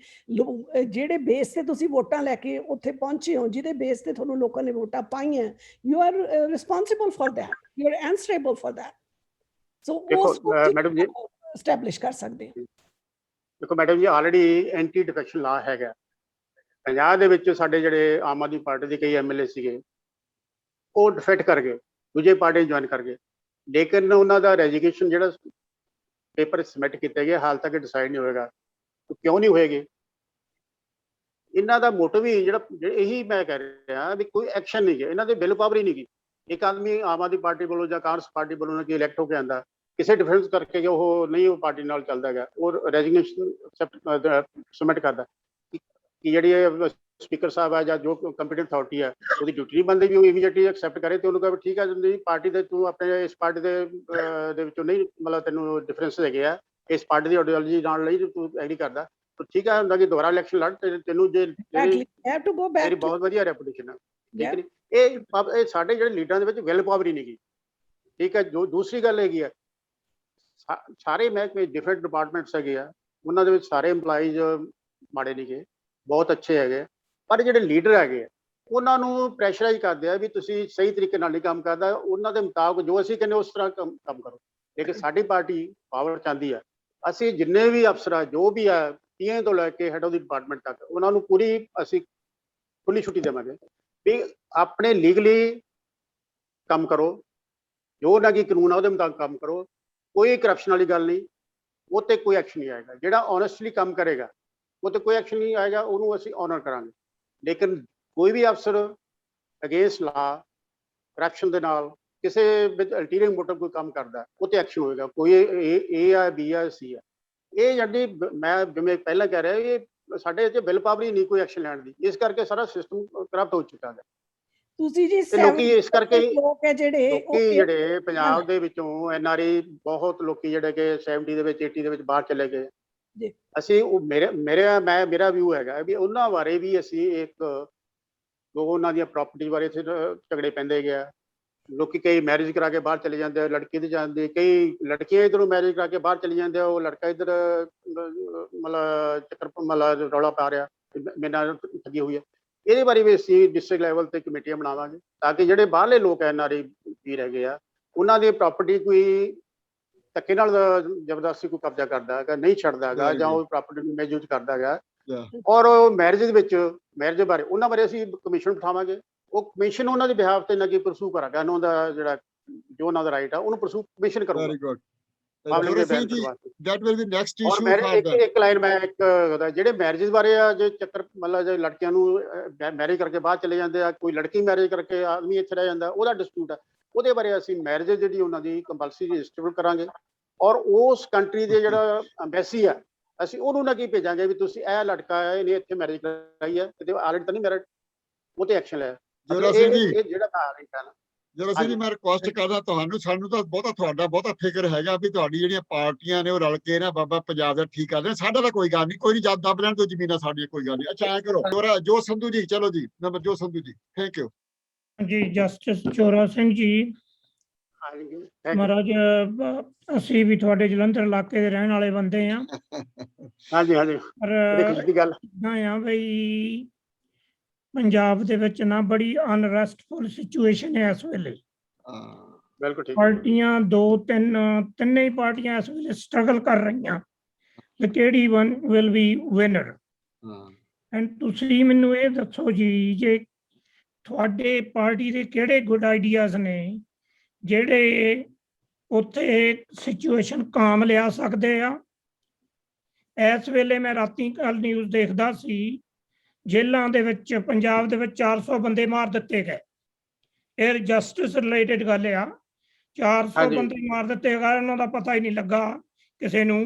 ਜਿਹੜੇ ਬੇਸ ਤੇ ਤੁਸੀਂ ਵੋਟਾਂ ਲੈ ਕੇ ਉੱਥੇ ਪਹੁੰਚੇ ਹੋ, ਜਿਹਦੇ ਬੇਸ ਤੇ ਤੁਹਾਨੂੰ ਲੋਕਾਂ ਨੇ ਵੋਟਾਂ ਪਾਈਆਂ, you are responsible for that, you are answerable for that. So ਉਸ ਮੈਡਮ ਜੀ ਐਸਟੈਬਲਿਸ਼ ਕਰ ਸਕਦੇ ਹਾਂ। ਦੇਖੋ ਮੈਡਮ ਜੀ, ਆਲਰੇਡੀ ਐਂਟੀ ਡਿਫੈਕਸ਼ਨ ਲਾ ਹੈਗਾ ਪੰਜਾਬ ਦੇ ਵਿੱਚ। ਸਾਡੇ ਜਿਹੜੇ ਆਮ ਆਦਮੀ ਪਾਰਟੀ ਦੇ ਕਈ ਐਮਐਲਏ ਸੀਗੇ ਉਹ ਡਿਫੈਕਟ ਕਰ ਗਏ, ਦੂਜੇ ਪਾਰਟੀ ਜੁਆਇਨ ਕਰ ਗਏ, ਲੇਕਿਨ ਉਹਨਾਂ ਦਾ ਰੈਜੀਗਨੇਸ਼ਨ ਜਿਹੜਾ ਪੇਪਰ ਸਬਮਿਟ ਕੀਤੇ ਗਏ ਹਾਲ ਤੱਕ ਡਿਸਾਈਡ ਨਹੀਂ ਹੋਏਗਾ। ਕਿਉਂ ਨਹੀਂ ਹੋਏਗੇ? ਇਹਨਾਂ ਦਾ ਮੋਟਿਵ ਹੀ ਜਿਹੜਾ ਇਹੀ ਮੈਂ ਕਹਿ ਰਿਹਾ ਵੀ ਕੋਈ ਐਕਸ਼ਨ ਨਹੀਂ ਹੈ, ਇਹਨਾਂ ਦੇ ਬਿੱਲ ਪਾਵਰ ਹੀ ਨਹੀਂ ਗੀ। ਇੱਕ ਆਦਮੀ ਆਮ ਆਦਮੀ ਪਾਰਟੀ ਵੱਲੋਂ ਜਾਂ ਕਾਂਗਰਸ ਪਾਰਟੀ ਵੱਲੋਂ ਕਿ ਇਲੈਕਟ ਹੋ ਕੇ ਆਉਂਦਾ, ਕਿਸੇ ਡਿਫਰੈਂਸ ਕਰਕੇ ਉਹ ਨਹੀਂ ਉਹ ਪਾਰਟੀ ਨਾਲ ਚੱਲਦਾ ਹੈਗਾ, ਉਹ ਰੈਜੀਗਨੇਸ਼ਨ ਸਬਮਿਟ ਕਰਦਾ ਕਿ ਜਿਹੜੀ ਸਪੀਕਰ ਸਾਹਿਬ ਹੈ ਜਾਂ ਜੋ ਕੰਪੀਟੈਂਟ ਅਥਾਰਟੀ ਹੈ ਉਹਦੀ ਡਿਊਟੀ ਨਹੀਂ ਬਣਦੀ ਵੀ ਉਹ ਇਮੀਡੀਏਟਲੀ ਐਕਸੈਪਟ ਕਰੇ ਤੇ ਉਹਨੂੰ ਕਹੇ ਠੀਕ ਹੈ ਜੀ ਪਾਰਟੀ ਦੇ ਤੂੰ ਆਪਣੇ ਇਸ ਪਾਰਟੀ ਦੇ ਵਿੱਚੋਂ ਨਹੀਂ, ਮਤਲਬ ਤੈਨੂੰ ਡਿਫਰੈਂਸ ਹੈਗੇ ਆ ਇਸ ਪਾਰਟੀ ਦੀ ਆਈਡੀਓਲੋਜੀ ਨਾਲ ਲਈ ਤੂੰ ਐਗਰੀ ਕਰਦਾ ਤਾਂ ਠੀਕ ਹੈ ਹੁੰਦਾ ਕਿ ਦੁਬਾਰਾ ਇਲੈਕਸ਼ਨ ਲੜ ਤੈਨੂੰ ਜੇ ਤੇਰੀ ਬਹੁਤ ਵਧੀਆ ਰੈਪੂਟੇਸ਼ਨ ਹੈ। ਠੀਕ ਹੈ, ਇਹ ਸਾਡੇ ਜਿਹੜੇ ਲੀਡਰਾਂ ਦੇ ਵਿੱਚ ਵੈਲ ਪਾਵਰ ਹੀ ਨਹੀਂ ਗੀ। ਠੀਕ ਹੈ, ਜੋ ਦੂਸਰੀ ਗੱਲ ਹੈਗੀ ਆ ਸਾਰੇ ਮਹਿਕਮੇ ਡਿਫਰੈਂਟ ਡਿਪਾਰਟਮੈਂਟਸ ਹੈਗੇ ਆ, ਉਹਨਾਂ ਦੇ ਵਿੱਚ ਸਾਰੇ EMPLOYEES ਮਾੜੇ ਨਹੀਂ ਗੇ, ਬਹੁਤ ਅੱਛੇ ਹੈਗੇ। ਪਰ ਜਿਹੜੇ ਲੀਡਰ ਹੈਗੇ ਆ ਉਹਨਾਂ ਨੂੰ ਪ੍ਰੈਸ਼ਰਾਈਜ਼ ਕਰਦੇ ਆ ਵੀ ਤੁਸੀਂ ਸਹੀ ਤਰੀਕੇ ਨਾਲ ਨਹੀਂ ਕੰਮ ਕਰਦਾ, ਉਹਨਾਂ ਦੇ ਮੁਤਾਬਕ ਜੋ ਅਸੀਂ ਕਹਿੰਦੇ ਉਸ ਤਰ੍ਹਾਂ ਕੰਮ ਕਰੋ। ਲੇਕਿਨ ਸਾਡੀ ਪਾਰਟੀ ਪਾਵਰ ਚਾਹੁੰਦੀ ਆ, ਅਸੀਂ ਜਿੰਨੇ ਵੀ ਅਫਸਰ ਆ ਜੋ ਵੀ ਆ ਪੀਏ ਤੋਂ ਲੈ ਕੇ ਹੈਡ ਆਫ ਦੀ ਡਿਪਾਰਟਮੈਂਟ ਤੱਕ ਉਹਨਾਂ ਨੂੰ ਪੂਰੀ ਅਸੀਂ ਖੁੱਲੀ ਛੁੱਟੀ ਦੇਵਾਂਗੇ ਵੀ ਆਪਣੇ ਲੀਗਲੀ ਕੰਮ ਕਰੋ, ਜੋ ਨਾ ਕਿ ਕਾਨੂੰਨ ਆ ਉਹਦੇ ਮੁਤਾਬਕ ਕੰਮ ਕਰੋ, ਕੋਈ ਕਰਪਸ਼ਨ ਵਾਲੀ ਗੱਲ ਨਹੀਂ, ਉਹ ਤੇ ਕੋਈ ਐਕਸ਼ਨ ਨਹੀਂ ਆਏਗਾ। ਜਿਹੜਾ ਓਨੈਸਟਲੀ ਕੰਮ ਕਰੇਗਾ ਉਹ ਤੇ ਕੋਈ ਐਕਸ਼ਨ ਨਹੀਂ ਆਏਗਾ, ਉਹਨੂੰ ਅਸੀਂ ਆਨਰ ਕਰਾਂਗੇ। ਲੇਕਿਨ ਕੋਈ ਵੀ ਅਫਸਰ ਅਗੇਂਸਟ ਲਾ ਕਰਪਸ਼ਨ ਦੇ ਨਾਲ ਕਿਸੇ ਵਿਦ ਅਲਟੀਰੀਅਰ ਮੋਟਿਵ ਕੋਈ ਕੰਮ ਕਰਦਾ ਉਹ ਤੇ ਐਕਸ਼ਨ ਹੋਏਗਾ। ਕੋਈ ਏ ਆ ਬੀ ਆ ਸੀ ਆ, ਇਹ ਜਿਹੜੀ ਮੈਂ ਜਿਵੇਂ ਪਹਿਲਾਂ ਕਹਿ ਰਿਹਾ ਇਹ ਸਾਡੇ ਇੱਥੇ ਬਿੱਲ ਪਾਵਰ ਹੀ ਨਹੀਂ ਕੋਈ ਐਕਸ਼ਨ ਲੈਣ ਦੀ, ਇਸ ਕਰਕੇ ਸਾਰਾ ਸਿਸਟਮ ਕਰਪਟ ਹੋ ਚੁੱਕਾ ਹੈ। ਤੁਸੀਂ ਜੀ ਲੋਕੀ ਇਸ ਕਰਕੇ ਲੋਕ ਹੈ ਜਿਹੜੇ ਪੰਜਾਬ ਦੇ ਵਿੱਚੋਂ NRI ਬਹੁਤ ਲੋਕੀ ਜਿਹੜੇ ਕਿ 70 ਦੇ ਵਿੱਚ 80 ਦੇ ਵਿੱਚ ਬਾਹਰ ਚਲੇ ਗਏ। ਅਸੀਂ ਉਹ ਮੇਰਾ ਵਿਊ ਹੈਗਾ ਵੀ ਉਹਨਾਂ ਬਾਰੇ ਵੀ ਅਸੀਂ ਇੱਕ ਉਹਨਾਂ ਦੀਆਂ ਪ੍ਰਾਪਰਟੀ ਬਾਰੇ ਇੱਥੇ ਝਗੜੇ ਪੈਂਦੇ ਗਿਆ। ਲੋਕੀ ਕਈ ਮੈਰਿਜ ਕਰਾ ਕੇ ਬਾਹਰ ਚਲੇ ਜਾਂਦੇ ਆ, ਲੜਕੀ ਤੇ ਜਾਂਦੇ, ਕਈ ਲੜਕੀਆਂ ਇੱਧਰੋਂ ਮੈਰਿਜ ਕਰਾ ਕੇ ਬਾਹਰ ਚਲੀ ਜਾਂਦੇ ਆ, ਉਹ ਲੜਕਾ ਇੱਧਰ ਮਤਲਬ ਚੱਕਰ ਮਤਲਬ ਰੌਲਾ ਪਾ ਰਿਹਾ ਮੇਰੇ ਨਾਲ ਠੱਗੀ ਹੋਈ ਹੈ। ਇਹਦੇ ਬਾਰੇ ਵੀ ਅਸੀਂ ਡਿਸਟ੍ਰਿਕਟ ਲੈਵਲ ਤੇ ਕਮੇਟੀਆਂ ਬਣਾਵਾਂਗੇ ਤਾਂ ਕਿ ਜਿਹੜੇ ਬਾਹਰਲੇ ਲੋਕ NRI ਵੀਰ ਹੈਗੇ ਆ ਉਹਨਾਂ ਦੀ ਪ੍ਰਾਪਰਟੀ ਕੋਈ ਧੱਕੇ ਨਾਲ ਜ਼ਬਰਦਸਤੀ ਕੋਈ ਕਬਜ਼ਾ ਕਰਦਾ ਹੈਗਾ ਨਹੀਂ ਛੱਡਦਾ ਹੈਗਾ ਜਾਂ ਉਹ ਪ੍ਰਾਪਰਟੀ ਨੂੰ ਮਿਸਯੂਜ਼ ਕਰਦਾ ਹੈਗਾ। ਔਰ ਮੈਰਿਜ ਦੇ ਵਿੱਚ ਮੈਰਿਜ ਬਾਰੇ ਉਹਨਾਂ ਬਾਰੇ ਅਸੀਂ ਕਮਿਸ਼ਨ ਬਿਠਾਵਾਂਗੇ, ਉਹ ਕਮਿਸ਼ਨ ਉਹਨਾਂ ਦੇ ਬਿਹਾਫ ਤੇ ਨਾ ਕਿ ਪਰਸੂ ਕਰਾਂਗਾ, ਉਹਨਾਂ ਦਾ ਜਿਹੜਾ ਜੋ ਉਹਨਾਂ ਦਾ ਰਾਈਟ ਆ ਉਹਨੂੰ ਪਰਸੂ ਕਮਿਸ਼ਨ ਕਰੂਗਾ। ਇੱਕ ਲਾਈਨ ਮੈਂ ਜਿਹੜੇ ਮੈਰਿਜ ਬਾਰੇ ਆ ਜੇ ਚੱਕਰ ਮਤਲਬ ਜੇ ਲੜਕੀਆਂ ਨੂੰ ਮੈਰਿਜ ਕਰਕੇ ਬਾਹਰ ਚਲੇ ਜਾਂਦੇ ਆ, ਕੋਈ ਲੜਕੀ ਮੈਰਿਜ ਕਰਕੇ ਆਦਮੀ ਇੱਥੇ ਰਹਿ ਜਾਂਦਾ, ਉਹਦਾ ਡਿਸਪਿਊਟ ਆ, ਉਹਦੇ ਬਾਰੇ ਅਸੀਂ ਮੈਰਿਜ ਜਿਹੜੀ ਉਹਨਾਂ ਦੀ ਕੰਪਲਸਰੀ ਰਜਿਸਟਰ ਕਰਾਂਗੇ। ਔਰ ਉਸ ਕੰਟਰੀ ਦੇ ਜਿਹੜਾ ਐਮਬੈਸੀ ਆ ਅਸੀਂ ਉਹਨੂੰ ਨਾ ਕੀ ਭੇਜਾਂਗੇ ਵੀ ਤੁਸੀਂ ਇਹ ਲੜਕਾ ਹੈ ਇਹਨੇ ਇੱਥੇ ਮੈਰਿਜ ਕਰਾਈ ਹੈ ਤੇ ਆਲਰੇਡੀ ਤਾਂ ਨਹੀਂ ਮੈਰਿਡ, ਉਹ ਤੇ ਐਕਸ਼ਨ ਲੈ। ਜਿਹੜਾ ਜਦੋਂ ਅਸੀਂ ਜੀ ਮੈਂ ਰਿਕੁਐਸਟ ਕਰਦਾ ਤੁਹਾਨੂੰ, ਸਾਨੂੰ ਤਾਂ ਬਹੁਤਾ ਫਿਕਰ ਹੈਗਾ ਵੀ ਤੁਹਾਡੀ ਜਿਹੜੀਆਂ ਪਾਰਟੀਆਂ ਨੇ ਉਹ ਰਲ ਕੇ ਨਾ ਬਾਬਾ ਪੰਜਾਬ ਦਾ ਠੀਕ ਕਰ ਰਹੇ। ਸਾਡਾ ਤਾਂ ਕੋਈ ਗੱਲ ਨਹੀਂ ਜਦ ਦੱਬ ਲੈਣ ਤੋਂ ਜ਼ਮੀਨਾਂ ਸਾਡੀਆਂ, ਕੋਈ ਗੱਲ ਨਹੀਂ। ਅੱਛਾ ਐਂ ਕਰੋ ਜੋ ਸੰਧੂ ਜੀ, ਚਲੋ ਜੀ ਨੰਬਰ ਜੋ ਸੰਧੂ ਜੀ, ਥੈਂਕ ਯੂ ਜੀ। ਜਸਟਿਸ ਚੋਰਾ ਸਿੰਘ ਜੀ, ਮਹਾਰਾਜ ਅਸੀਂ ਵੀ ਤੁਹਾਡੇ ਜਲੰਧਰ ਇਲਾਕੇ ਦੇ ਰਹਿਣ ਵਾਲੇ ਬੰਦੇ ਆ। ਹਾਂਜੀ ਹਾਂਜੀ, ਪਰ ਗੱਲ ਇਦਾਂ ਆ ਬਈ ਪੰਜਾਬ ਦੇ ਵਿੱਚ ਨਾ ਬੜੀ ਅਨਰੈਸਟਫੁਲ ਸਿਚੁਏਸ਼ਨ ਹੈ ਇਸ ਵੇਲੇ। ਬਿਲਕੁਲ ਠੀਕ। ਪਾਰਟੀਆਂ ਤਿੰਨੇ ਹੀ ਪਾਰਟੀਆਂ ਇਸ ਵੇਲੇ ਸਟਰਗਲ ਕਰ ਰਹੀਆਂ ਕਿ ਕਿਹੜੀ one will be winner. And ਤੁਸੀਂ ਮੈਨੂੰ ਇਹ ਦੱਸੋ ਜੀ, ਜੇ ਤੁਹਾਡੇ ਪਾਰਟੀ ਦੇ ਕਿਹੜੇ ਗੁੱਡ ਆਈਡੀਆਜ਼ ਨੇ ਜਿਹੜੇ ਉੱਥੇ ਸਿਚੁਏਸ਼ਨ ਕਾਮ ਲਿਆ ਸਕਦੇ ਆ। ਇਸ ਵੇਲੇ ਮੈਂ ਰਾਤੀ ਕੱਲ ਨਿਊਜ਼ ਦੇਖਦਾ ਸੀ, ਜੇਲ੍ਹਾਂ ਦੇ ਵਿੱਚ ਪੰਜਾਬ ਦੇ ਵਿੱਚ 400 ਬੰਦੇ ਮਾਰ ਦਿੱਤੇ ਗਏ। ਇਹ ਜਸਟਿਸ ਰਿਲੇਟਡ ਗੱਲ ਆ। 400 ਬੰਦੇ ਮਾਰ ਦਿੱਤੇ ਗਏ, ਉਹਨਾਂ ਦਾ ਪਤਾ ਹੀ ਨਹੀਂ ਲੱਗਾ ਕਿਸੇ ਨੂੰ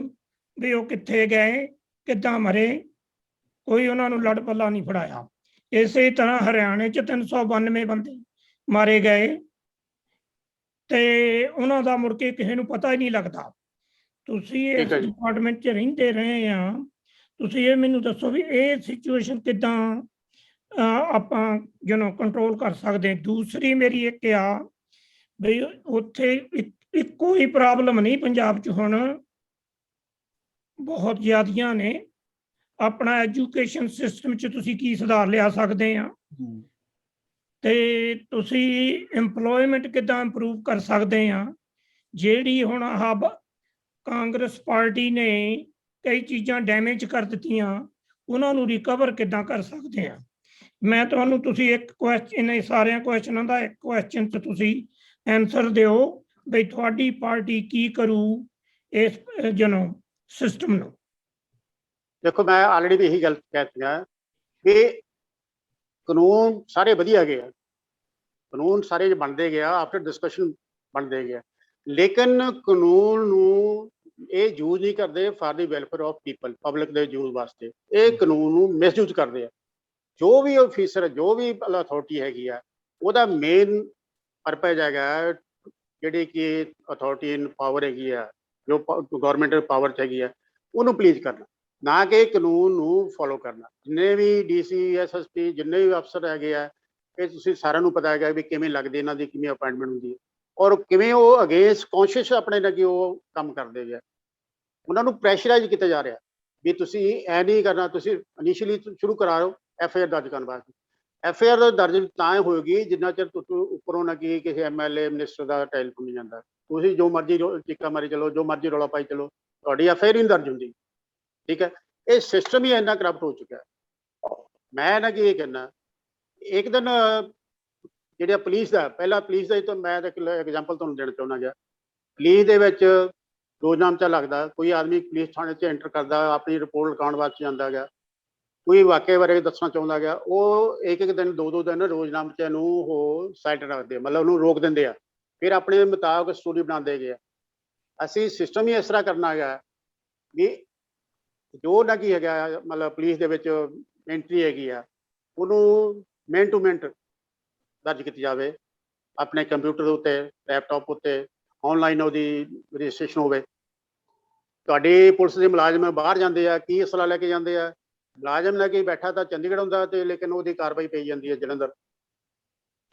ਵੀ ਉਹ ਕਿੱਥੇ ਗਏ, ਕਿੱਦਾਂ ਮਰੇ, ਕੋਈ ਉਹਨਾਂ ਨੂੰ ਲੜ ਪੱਲਾ ਨਹੀਂ ਫੜਾਇਆ। ਇਸੇ ਤਰ੍ਹਾਂ ਹਰਿਆਣੇ 'ਚ 392 ਬੰਦੇ ਮਾਰੇ ਗਏ ਤੇ ਉਹਨਾਂ ਦਾ ਮੁੜ ਕੇ ਕਿਸੇ ਨੂੰ ਪਤਾ ਹੀ ਨਹੀਂ ਲੱਗਦਾ। ਤੁਸੀਂ ਇਸ ਡਿਪਾਰਟਮੈਂਟ 'ਚ ਰਹਿੰਦੇ ਰਹੇ ਆ, ਤੁਸੀਂ ਇਹ ਮੈਨੂੰ ਦੱਸੋ ਵੀ ਇਹ ਸਿਚੁਏਸ਼ਨ ਕਿੱਦਾਂ ਆਪਾਂ ਕੰਟਰੋਲ ਕਰ ਸਕਦੇ। ਦੂਸਰੀ ਮੇਰੀ ਇੱਕ ਆ ਬਈ ਉੱਥੇ ਇੱਕੋ ਹੀ ਪ੍ਰੋਬਲਮ ਨਹੀਂ ਪੰਜਾਬ 'ਚ, ਹੁਣ ਬਹੁਤ ਜ਼ਿਆਦੀਆਂ ਨੇ। ਆਪਣਾ ਐਜੂਕੇਸ਼ਨ ਸਿਸਟਮ 'ਚ ਤੁਸੀਂ ਕੀ ਸੁਧਾਰ ਲਿਆ ਸਕਦੇ ਆ, ਤੇ ਤੁਸੀਂ ਇੰਪਲੋਇਮੈਂਟ ਕਿੱਦਾਂ ਇੰਪਰੂਵ ਕਰ ਸਕਦੇ ਆ। ਜਿਹੜੀ ਹੁਣ ਕਾਂਗਰਸ ਪਾਰਟੀ ਨੇ ਕਈ ਚੀਜ਼ਾਂ ਡੈਮੇਜ ਕਰ ਦਿੱਤੀਆਂ, ਉਹਨਾਂ ਨੂੰ ਰਿਕਵਰ ਕਿੱਦਾਂ ਕਰ ਸਕਦੇ ਆ। ਮੈਂ ਤੁਹਾਨੂੰ, ਤੁਸੀਂ ਇੱਕ ਕੁਐਸਚਨ, ਇਹ ਸਾਰਿਆਂ ਕੁਐਸਚਨਾਂ ਦਾ ਇੱਕ ਕੁਐਸਚਨ 'ਚ ਤੁਸੀਂ ਆਨਸਰ ਦਿਓ ਬਈ ਤੁਹਾਡੀ ਪਾਰਟੀ ਕੀ ਕਰੂ ਇਸ ਸਿਸਟਮ ਨੂੰ। ਦੇਖੋ, ਮੈਂ ਆਲਰੇਡੀ ਵੀ ਇਹੀ ਗੱਲ ਕਹਿ ਚੁੱਕਿਆ ਕਿ ਕਾਨੂੰਨ ਸਾਰੇ ਵਧੀਆ ਗਏ ਆ, ਕਾਨੂੰਨ ਸਾਰੇ ਬਣਦੇ ਗਿਆ, ਆਫਟਰ ਡਿਸਕਸ਼ਨ ਬਣਦੇ ਗਿਆ, ਲੇਕਿਨ ਕਾਨੂੰਨ ਨੂੰ ਇਹ ਯੂਜ਼ ਨਹੀਂ ਕਰਦੇ for the welfare of people, public ਦੇ ਯੂਜ਼ ਵਾਸਤੇ। ਇਹ ਕਾਨੂੰਨ ਨੂੰ ਮਿਸਯੂਜ਼ ਕਰਦੇ ਆ। ਜੋ ਵੀ ਆਫਿਸਰ, ਜੋ ਵੀ ਅਥਾਰਟੀ ਹੈਗੀ ਆ, ਉਹਦਾ ਮੇਨ ਪਰਪਜ਼ ਹੈਗਾ ਜਿਹੜੀ ਕਿ ਅਥਾਰਟੀ ਇਨ ਪਾਵਰ ਹੈਗੀ ਆ, ਜੋ ਗੌਰਮੈਂਟ ਪਾਵਰ 'ਚ ਹੈਗੀ ਆ, ਉਹਨੂੰ ਪਲੀਜ਼ ਕਰਨਾ, ਨਾ ਕਿ ਕਾਨੂੰਨ ਨੂੰ ਫੋਲੋ ਕਰਨਾ। ਜਿੰਨੇ ਵੀ DC SSP ਜਿੰਨੇ ਵੀ ਅਫਸਰ ਹੈਗੇ ਆ, ਇਹ ਤੁਸੀਂ ਸਾਰਿਆਂ ਨੂੰ ਪਤਾ ਹੈਗਾ ਵੀ ਕਿਵੇਂ ਲੱਗਦੇ, ਇਹਨਾਂ ਦੀ ਕਿਵੇਂ ਅਪਾਇੰਟਮੈਂਟ ਹੁੰਦੀ ਹੈ, ਔਰ ਕਿਵੇਂ ਉਹ ਅਗੇਂਸਟ ਕੌਨਸ਼ੀਅਸ ਆਪਣੇ ਨਾਲ ਕਿ ਉਹ ਕੰਮ ਕਰਦੇ ਗਿਆ। ਉਹਨਾਂ ਨੂੰ ਪ੍ਰੈਸ਼ਰਾਈਜ਼ ਕੀਤਾ ਜਾ ਰਿਹਾ ਵੀ ਤੁਸੀਂ ਇਹ ਨਹੀਂ ਕਰਨਾ, ਤੁਸੀਂ ਇਨੀਸ਼ੀਅਲੀ ਸ਼ੁਰੂ ਕਰਾ ਲਓ FIR ਦਰਜ ਕਰਨ ਵਾਸਤੇ। FIR ਦਰਜ ਤਾਂ ਹੋਏਗੀ ਜਿੰਨਾ ਚਿਰ ਤੁਸੀਂ ਉੱਪਰੋਂ ਨਾ ਕਿ ਕਿਸੇ MLA ਮਿਨਿਸਟਰ ਦਾ ਟੈਲੀਫੋਨ ਨਹੀਂ ਜਾਂਦਾ। ਤੁਸੀਂ ਜੋ ਮਰਜ਼ੀ ਚੀਕਾ ਮਾਰੀ ਚਲੋ, ਜੋ ਮਰਜ਼ੀ ਰੌਲਾ ਪਾਈ ਚਲੋ, ਤੁਹਾਡੀ FIR ਹੀ ਨਹੀਂ ਦਰਜ ਹੁੰਦੀ। ਠੀਕ ਹੈ, ਇਹ ਸਿਸਟਮ ਹੀ ਇੰਨਾ ਕਰਪਟ ਹੋ ਚੁੱਕਾ ਹੈ। ਮੈਂ ਨਾ ਕਿ ਇਹ ਕਹਿਣਾ, ਇੱਕ ਦਿਨ ਜਿਹੜਾ ਪੁਲਿਸ ਦਾ, ਪਹਿਲਾਂ ਪੁਲਿਸ ਦਾ ਹੀ ਤਾਂ ਮੈਂ ਤਾਂ ਐਗਜ਼ਾਮਪਲ ਤੁਹਾਨੂੰ ਦੇਣਾ ਚਾਹੁੰਦਾ ਗਿਆ। ਪੁਲਿਸ ਦੇ ਵਿੱਚ ਰੋਜ਼ਨਾਮਚਾ ਲੱਗਦਾ, ਕੋਈ ਆਦਮੀ ਪੁਲਿਸ ਥਾਣੇ 'ਚ ਐਂਟਰ ਕਰਦਾ, ਆਪਣੀ ਰਿਪੋਰਟ ਲਿਖਾਉਣ ਵਾਸਤੇ ਜਾਂਦਾ ਗਿਆ, ਕੋਈ ਵਾਕਿਆ ਬਾਰੇ ਦੱਸਣਾ ਚਾਹੁੰਦਾ ਗਿਆ, ਉਹ ਇੱਕ ਦਿਨ 2 ਦਿਨ ਰੋਜ਼ਨਾਮਚੇ ਨੂੰ ਉਹ ਸਾਈਡ ਰੱਖਦੇ, ਮਤਲਬ ਉਹਨੂੰ ਰੋਕ ਦਿੰਦੇ ਆ, ਫਿਰ ਆਪਣੇ ਮੁਤਾਬਕ ਸਟੋਰੀ ਬਣਾਉਂਦੇ ਗਏ। ਅਸੀਂ ਸਿਸਟਮ ਹੀ ਇਸ ਤਰ੍ਹਾਂ ਕਰਨਾ ਹੈਗਾ ਵੀ ਜੋ ਨਾ ਕੀ ਹੈਗਾ, ਮਤਲਬ ਪੁਲਿਸ ਦੇ ਵਿੱਚ ਐਂਟਰੀ ਹੈਗੀ ਆ, ਉਹਨੂੰ ਮਿੰਟ ਟੂ ਮਿੰਟ ਦਰਜ ਕੀਤੀ ਜਾਵੇ ਆਪਣੇ ਕੰਪਿਊਟਰ ਦੇ ਉੱਤੇ, ਲੈਪਟਾਪ ਉੱਤੇ, ਆਨਲਾਈਨ ਉਹਦੀ ਰਜਿਸਟ੍ਰੇਸ਼ਨ ਹੋਵੇ। ਤੁਹਾਡੀ ਪੁਲਿਸ ਦੇ ਮੁਲਾਜ਼ਮ ਬਾਹਰ ਜਾਂਦੇ ਆ, ਕੀ ਅਸਲਾ ਲੈ ਕੇ ਜਾਂਦੇ ਆ, ਮੁਲਾਜ਼ਮ ਲੈ ਕੇ ਬੈਠਾ ਤਾਂ ਚੰਡੀਗੜ੍ਹ ਹੁੰਦਾ, ਤੇ ਲੇਕਿਨ ਉਹਦੀ ਕਾਰਵਾਈ ਪਈ ਜਾਂਦੀ ਹੈ ਜਲੰਧਰ।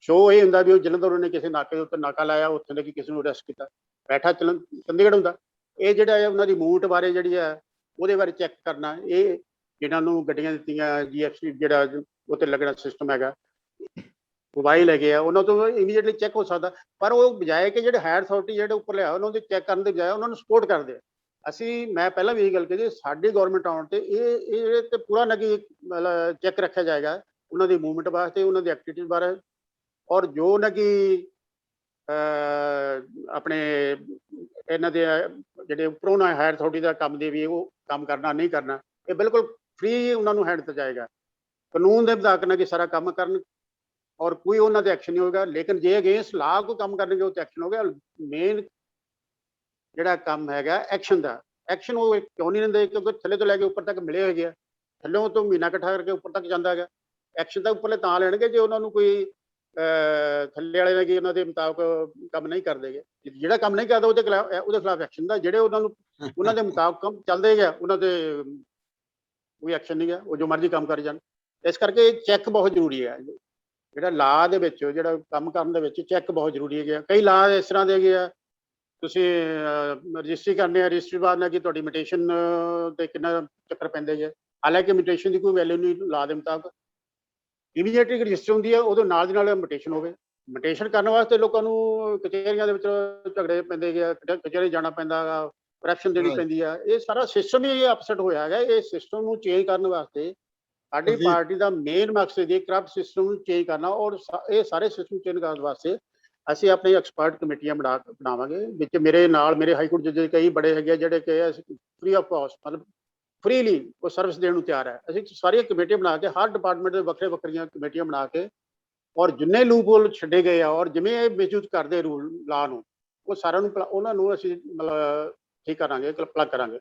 ਸ਼ੋਅ ਇਹ ਹੁੰਦਾ ਵੀ ਉਹ ਜਲੰਧਰ ਉਹਨੇ ਕਿਸੇ ਨਾਕੇ ਦੇ ਉੱਤੇ ਨਾਕਾ ਲਾਇਆ, ਉੱਥੇ ਦੇ ਕਿਸੇ ਨੂੰ ਅਰੈਸਟ ਕੀਤਾ, ਬੈਠਾ ਚੰਡੀਗੜ੍ਹ ਹੁੰਦਾ। ਇਹ ਜਿਹੜਾ ਹੈ ਉਹਨਾਂ ਦੀ ਮੂਵਮੈਂਟ ਬਾਰੇ ਜਿਹੜੀ ਹੈ ਉਹਦੇ ਬਾਰੇ ਚੈੱਕ ਕਰਨਾ, ਇਹ ਜਿਹਨਾਂ ਨੂੰ ਗੱਡੀਆਂ ਦਿੱਤੀਆਂ GST ਜਿਹੜਾ ਉੱਤੇ ਲੱਗਣਾ ਸਿਸਟਮ ਹੈਗਾ, ਮੋਬਾਈਲ ਹੈਗੇ ਆ, ਉਹਨਾਂ ਤੋਂ ਇਮੀਡੀਏਟਲੀ ਚੈੱਕ ਹੋ ਸਕਦਾ। ਪਰ ਉਹ ਬਜਾਏ ਕਿ ਜਿਹੜੇ ਹਾਇਰ ਅਥਾਰਟੀ ਜਿਹੜੇ ਉੱਪਰ ਲਿਆ ਉਹਨਾਂ ਦੇ ਚੈੱਕ ਕਰਨ ਦੇ ਬਜਾਏ ਉਹਨਾਂ ਨੂੰ ਸਪੋਰਟ ਕਰਦੇ ਆ। ਮੈਂ ਪਹਿਲਾਂ ਵੀ ਇਹ ਗੱਲ ਕਹੀ, ਸਾਡੀ ਗੌਰਮੈਂਟ ਆਉਣ ਤੇ ਇਹ ਤੇ ਪੂਰਾ ਨਾ ਕਿ ਮਤਲਬ ਚੈੱਕ ਰੱਖਿਆ ਜਾਏਗਾ ਉਹਨਾਂ ਦੀ ਮੂਵਮੈਂਟ ਵਾਸਤੇ, ਉਹਨਾਂ ਦੀ ਐਕਟੀਵਿਟੀਜ਼ ਬਾਰੇ, ਔਰ ਜੋ ਨਾ ਕਿ ਆਪਣੇ ਇਹਨਾਂ ਦੇ ਜਿਹੜੇ ਉੱਪਰੋਂ ਨਾ ਹਾਇਰ ਅਥਾਰਟੀ ਦਾ ਕੰਮ ਦੇ ਵੀ ਉਹ ਕੰਮ ਕਰਨਾ ਨਹੀਂ ਕਰਨਾ, ਇਹ ਬਿਲਕੁਲ ਫ੍ਰੀ ਉਹਨਾਂ ਨੂੰ ਹੈਂਡ ਦਿੱਤਾ ਜਾਏਗਾ। ਕਾਨੂੰਨ ਦੇ ਮੁਤਾਬਕ ਨਾ ਕਿ ਸਾਰਾ ਕੰਮ ਕਰਨ, ਔਰ ਕੋਈ ਉਹਨਾਂ ਤੇ ਐਕਸ਼ਨ ਨਹੀਂ ਹੋਏਗਾ। ਲੇਕਿਨ ਜੇ ਅਗੇਂਸਟ ਲਾਅ ਕੋਈ ਕੰਮ ਕਰਨਗੇ ਉਹ ਤੇ ਐਕਸ਼ਨ ਹੋ ਗਿਆ। ਮੇਨ ਜਿਹੜਾ ਕੰਮ ਹੈਗਾ ਐਕਸ਼ਨ ਦਾ, ਐਕਸ਼ਨ ਉਹ ਕਿਉਂ ਨਹੀਂ ਲੈਂਦੇ? ਕਿਉਂਕਿ ਥੱਲੇ ਤੋਂ ਲੈ ਕੇ ਉੱਪਰ ਤੱਕ ਮਿਲੇ ਹੋਏ ਗਿਆ, ਥੱਲੋਂ ਤੋਂ ਮਹੀਨਾ ਇਕੱਠਾ ਕਰਕੇ ਉੱਪਰ ਤੱਕ ਜਾਂਦਾ ਹੈਗਾ। ਐਕਸ਼ਨ ਤਾਂ ਉੱਪਰਲੇ ਤਾਂ ਲੈਣਗੇ ਜੇ ਉਹਨਾਂ ਨੂੰ ਕੋਈ ਥੱਲੇ ਵਾਲੇ ਨੇ ਕੀ ਉਹਨਾਂ ਦੇ ਮੁਤਾਬਕ ਕੰਮ ਨਹੀਂ ਕਰਦੇਗੇ, ਜਿਹੜਾ ਕੰਮ ਨਹੀਂ ਕਰਦਾ ਉਹਦੇ ਖਿਲਾਫ ਐਕਸ਼ਨ ਦਾ, ਜਿਹੜੇ ਉਹਨਾਂ ਦੇ ਮੁਤਾਬਕ ਕੰਮ ਚੱਲਦੇ ਗਿਆ ਉਹਨਾਂ ਤੇ ਕੋਈ ਐਕਸ਼ਨ ਨਹੀਂ ਹੈ, ਉਹ ਜੋ ਮਰਜ਼ੀ ਕੰਮ ਕਰ ਜਾਣ। ਇਸ ਕਰਕੇ ਚੈੱਕ ਬਹੁਤ ਜ਼ਰੂਰੀ ਹੈ, ਜਿਹੜਾ ਲਾ ਦੇ ਵਿੱਚ ਜਿਹੜਾ ਕੰਮ ਕਰਨ ਦੇ ਵਿੱਚ ਚੈੱਕ ਬਹੁਤ ਜ਼ਰੂਰੀ ਹੈਗਾ। ਕਈ ਲਾ ਇਸ ਤਰ੍ਹਾਂ ਦੇ ਹੈਗੇ ਆ, ਤੁਸੀਂ ਰਜਿਸਟਰੀ ਕਰਨੀ ਹੈ, ਰਜਿਸਟਰੀ ਬਾਅਦ ਨਾਲ ਕਿ ਤੁਹਾਡੀ ਮਿਊਟੇਸ਼ਨ ਤੇ ਕਿੰਨਾ ਚੱਕਰ ਪੈਂਦੇ ਜੇ, ਹਾਲਾਂਕਿ ਮਿਊਟੇਸ਼ਨ ਦੀ ਕੋਈ ਵੈਲਿਊ ਨਹੀਂ ਲਾ ਦੇ ਮੁਤਾਬਕ। ਇਮੀਡੀਏਟਲੀ ਰਜਿਸਟਰ ਹੁੰਦੀ ਹੈ, ਉਦੋਂ ਨਾਲ ਦੀ ਨਾਲ ਮਿਊਟੇਸ਼ਨ ਹੋਵੇ। ਮਿਊਟੇਸ਼ਨ ਕਰਨ ਵਾਸਤੇ ਲੋਕਾਂ ਨੂੰ ਕਚਹਿਰੀਆਂ ਦੇ ਵਿੱਚ ਝਗੜੇ ਪੈਂਦੇ ਗਿਆ, ਕਚਹਿਰੀ ਜਾਣਾ ਪੈਂਦਾ ਗਾ, ਕਰੈਕਸ਼ਨ ਦੇਣੀ ਪੈਂਦੀ ਆ। ਇਹ ਸਾਰਾ ਸਿਸਟਮ ਹੀ ਅਪਸੈਟ ਹੋਇਆ ਹੈਗਾ। ਇਹ ਸਿਸਟਮ ਨੂੰ ਚੇਂਜ ਕਰਨ ਵਾਸਤੇ ਸਾਡੀ ਪਾਰਟੀ ਦਾ ਮੇਨ ਮਕਸਦ ਇਹ ਕਰਪਟ ਸਿਸਟਮ ਨੂੰ ਚੇਂਜ ਕਰਨਾ, ਔਰ ਇਹ ਸਾਰੇ ਸਿਸਟਮ ਚੇਂਜ ਕਰਨ ਵਾਸਤੇ ਅਸੀਂ ਆਪਣੀ ਐਕਸਪਰਟ ਕਮੇਟੀਆਂ ਬਣਾਵਾਂਗੇ। ਵਿੱਚ ਮੇਰੇ ਨਾਲ ਮੇਰੇ ਹਾਈ ਕੋਰਟ ਜੱਜ ਕਈ ਬੜੇ ਹੈਗੇ ਜਿਹੜੇ ਕਿ ਫ੍ਰੀ ਆਫ ਕਾਸਟ ਮਤਲਬ ਫ੍ਰੀਲੀ ਉਹ ਸਰਵਿਸ ਦੇਣ ਨੂੰ ਤਿਆਰ ਹੈ। ਅਸੀਂ ਸਾਰੀਆਂ ਕਮੇਟੀਆਂ ਬਣਾ ਕੇ ਹਰ ਡਿਪਾਰਟਮੈਂਟ ਦੇ ਵੱਖਰੀਆਂ ਕਮੇਟੀਆਂ ਬਣਾ ਕੇ, ਔਰ ਜਿੰਨੇ ਲੂਪ ਹੋਲ ਛੱਡੇ ਗਏ ਆ ਔਰ ਜਿਵੇਂ ਇਹ ਮਿਸਯੂਜ਼ ਕਰਦੇ ਰੂਲ ਲਾ ਨੂੰ, ਉਹ ਸਾਰਿਆਂ ਨੂੰ ਉਹਨਾਂ ਨੂੰ ਅਸੀਂ ਮਤਲਬ ਠੀਕ ਕਰਾਂਗੇ, ਪਲੱਗ ਕਰਾਂਗੇ।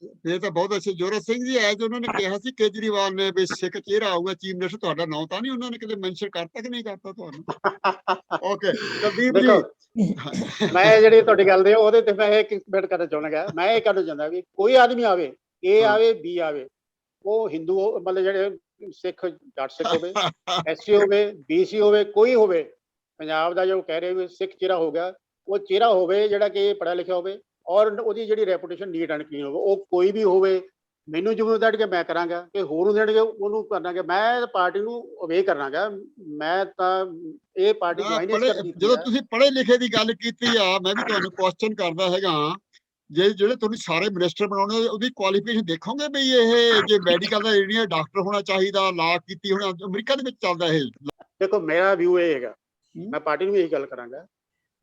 ਇਹ ਤਾਂ ਬਹੁਤ ਅੱਛੇ। ਜੋਰਾ ਸਿੰਘ ਜੀ ਆਏ ਤੇ ਉਹਨਾਂ ਨੇ ਕਿਹਾ ਸੀ ਕੇਜਰੀਵਾਲ ਨੇ ਵੀ ਸਿੱਖ ਚਿਹਰਾ ਆਊਗਾ ਚੀਫ ਮਿਨਿਸਟਰ, ਤੁਹਾਡਾ ਨਾਂ ਤਾਂ ਨਹੀਂ ਉਹਨਾਂ ਨੇ ਕਿਤੇ ਮੈਂਸ਼ਨ ਕਰਤਾ ਕਿ ਨਹੀਂ ਕਰਤਾ ਤੁਹਾਨੂੰ? ਓਕੇ ਕੁਲਦੀਪ ਜੀ, ਮੈਂ ਜਿਹੜੀ ਤੁਹਾਡੀ ਗੱਲ ਦੇ ਉਹਦੇ ਤੇ ਮੈਂ ਇੱਕ ਕਮੈਂਟ ਕਰਨਾ ਚਾਹੁੰਦਾ। ਮੈਂ ਇਹ ਕਹਿਣਾ ਚਾਹੁੰਦਾ ਵੀ ਕੋਈ ਆਦਮੀ ਆਵੇ, A ਆਵੇ B ਆਵੇ, ਉਹ ਹਿੰਦੂ ਮਤਲਬ ਜਿਹੜੇ ਸਿੱਖ ਜੱਟ ਸਿੱਖ ਹੋਵੇ, SC ਹੋਵੇ, BC ਹੋਵੇ, ਕੋਈ ਹੋਵੇ, ਪੰਜਾਬ ਦਾ ਜੋ ਕਹਿ ਰਹੇ ਵੀ ਸਿੱਖ ਚਿਹਰਾ ਹੋ ਗਿਆ, ਉਹ ਚਿਹਰਾ ਹੋਵੇ ਜਿਹੜਾ ਕਿ ਪੜ੍ਹਿਆ ਲਿਖਿਆ ਹੋਵੇ ਔਰ ਉਹਦੀ ਜਿਹੜੀ ਰੈਪੂਟੇਸ਼ਨ ਨੀਟ ਐਂਡ ਕਲੀਨ ਹੋਵੇ। ਉਹ ਕੋਈ ਵੀ ਹੋਵੇ, ਮੈਨੂੰ ਜ਼ਿੰਮੇਵਾਰੀ ਕਿ ਮੈਂ ਕਰਾਂਗਾ, ਕਿ ਹੋਰ ਨੂੰ ਦੇਣਗੇ ਉਹਨੂੰ ਕਰਨਾਗਾ। ਮੈਂ ਪਾਰਟੀ ਨੂੰ ਅਵੇ ਕਰਾਂਗਾ। ਮੈਂ ਤਾਂ ਇਹ ਪਾਰਟੀ ਜਦੋਂ ਤੁਸੀਂ ਪੜ੍ਹੇ ਲਿਖੇ ਦੀ ਗੱਲ ਕੀਤੀ ਆ, ਮੈਂ ਵੀ ਤੁਹਾਨੂੰ ਕੁਐਸਚਨ ਕਰਦਾ ਹੈਗਾ, ਜਿਹੜੇ ਤੁਹਾਨੂੰ ਸਾਰੇ ਮਿਨਿਸਟਰ ਬਣਾਉਣੇ ਉਹਦੀ ਕੁਆਲੀਫਿਕੇਸ਼ਨ ਦੇਖੋਗੇ ਵੀ ਇਹ ਜੇ ਮੈਡੀਕਲ ਦਾ ਇੰਜੀਨੀਅਰ ਡਾਕਟਰ ਹੋਣਾ ਚਾਹੀਦਾ, ਲਾ ਕੀਤੀ ਹੋਣਾ, ਅਮਰੀਕਾ ਦੇ ਵਿੱਚ ਚੱਲਦਾ ਇਹ? ਦੇਖੋ ਮੇਰਾ ਵਿਊ ਇਹ ਹੈਗਾ, ਮੈਂ ਪਾਰਟੀ ਨੂੰ ਵੀ ਇਹੀ ਗੱਲ ਕਰਾਂਗਾ,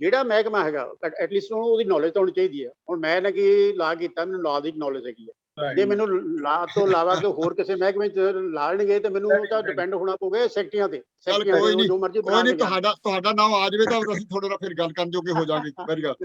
ਜਿਹੜਾ ਮਹਿਕਮਾ ਹੈਗਾ ਐਟਲੀਸਟ ਉਹਦੀ ਨੌਲੇਜ ਤਾਂ ਹੋਣੀ ਚਾਹੀਦੀ ਹੈ। ਹੁਣ ਮੈਂ ਨਾ ਕਿ ਲਾ ਕੀਤਾ, ਮੈਨੂੰ ਲਾ ਦੀ ਨੌਲੇਜ ਹੈਗੀ ਹੈ। ਜੇ ਮੈਨੂੰ ਲਾ ਤੋਂ ਇਲਾਵਾ ਕਿ ਹੋਰ ਕਿਸੇ ਮਹਿਕਮੇ ਚ ਲਾਣਗੇ ਤੇ ਮੈਨੂੰ ਤਾਂ ਡਿਪੈਂਡ ਹੋਣਾ ਪਊਗਾ ਸੈਕਟਰੀਆਂ ਤੇ। ਕੋਈ ਨਹੀਂ, ਤੁਹਾਡਾ ਨਾਮ ਆ ਜਾਵੇ ਤਾਂ ਅਸੀਂ ਤੁਹਾਡੇ ਨਾਲ ਫਿਰ ਗੱਲ ਕਰਨ ਜੋਗੇ ਹੋ ਜਾਵਾਂਗੇ। Very good.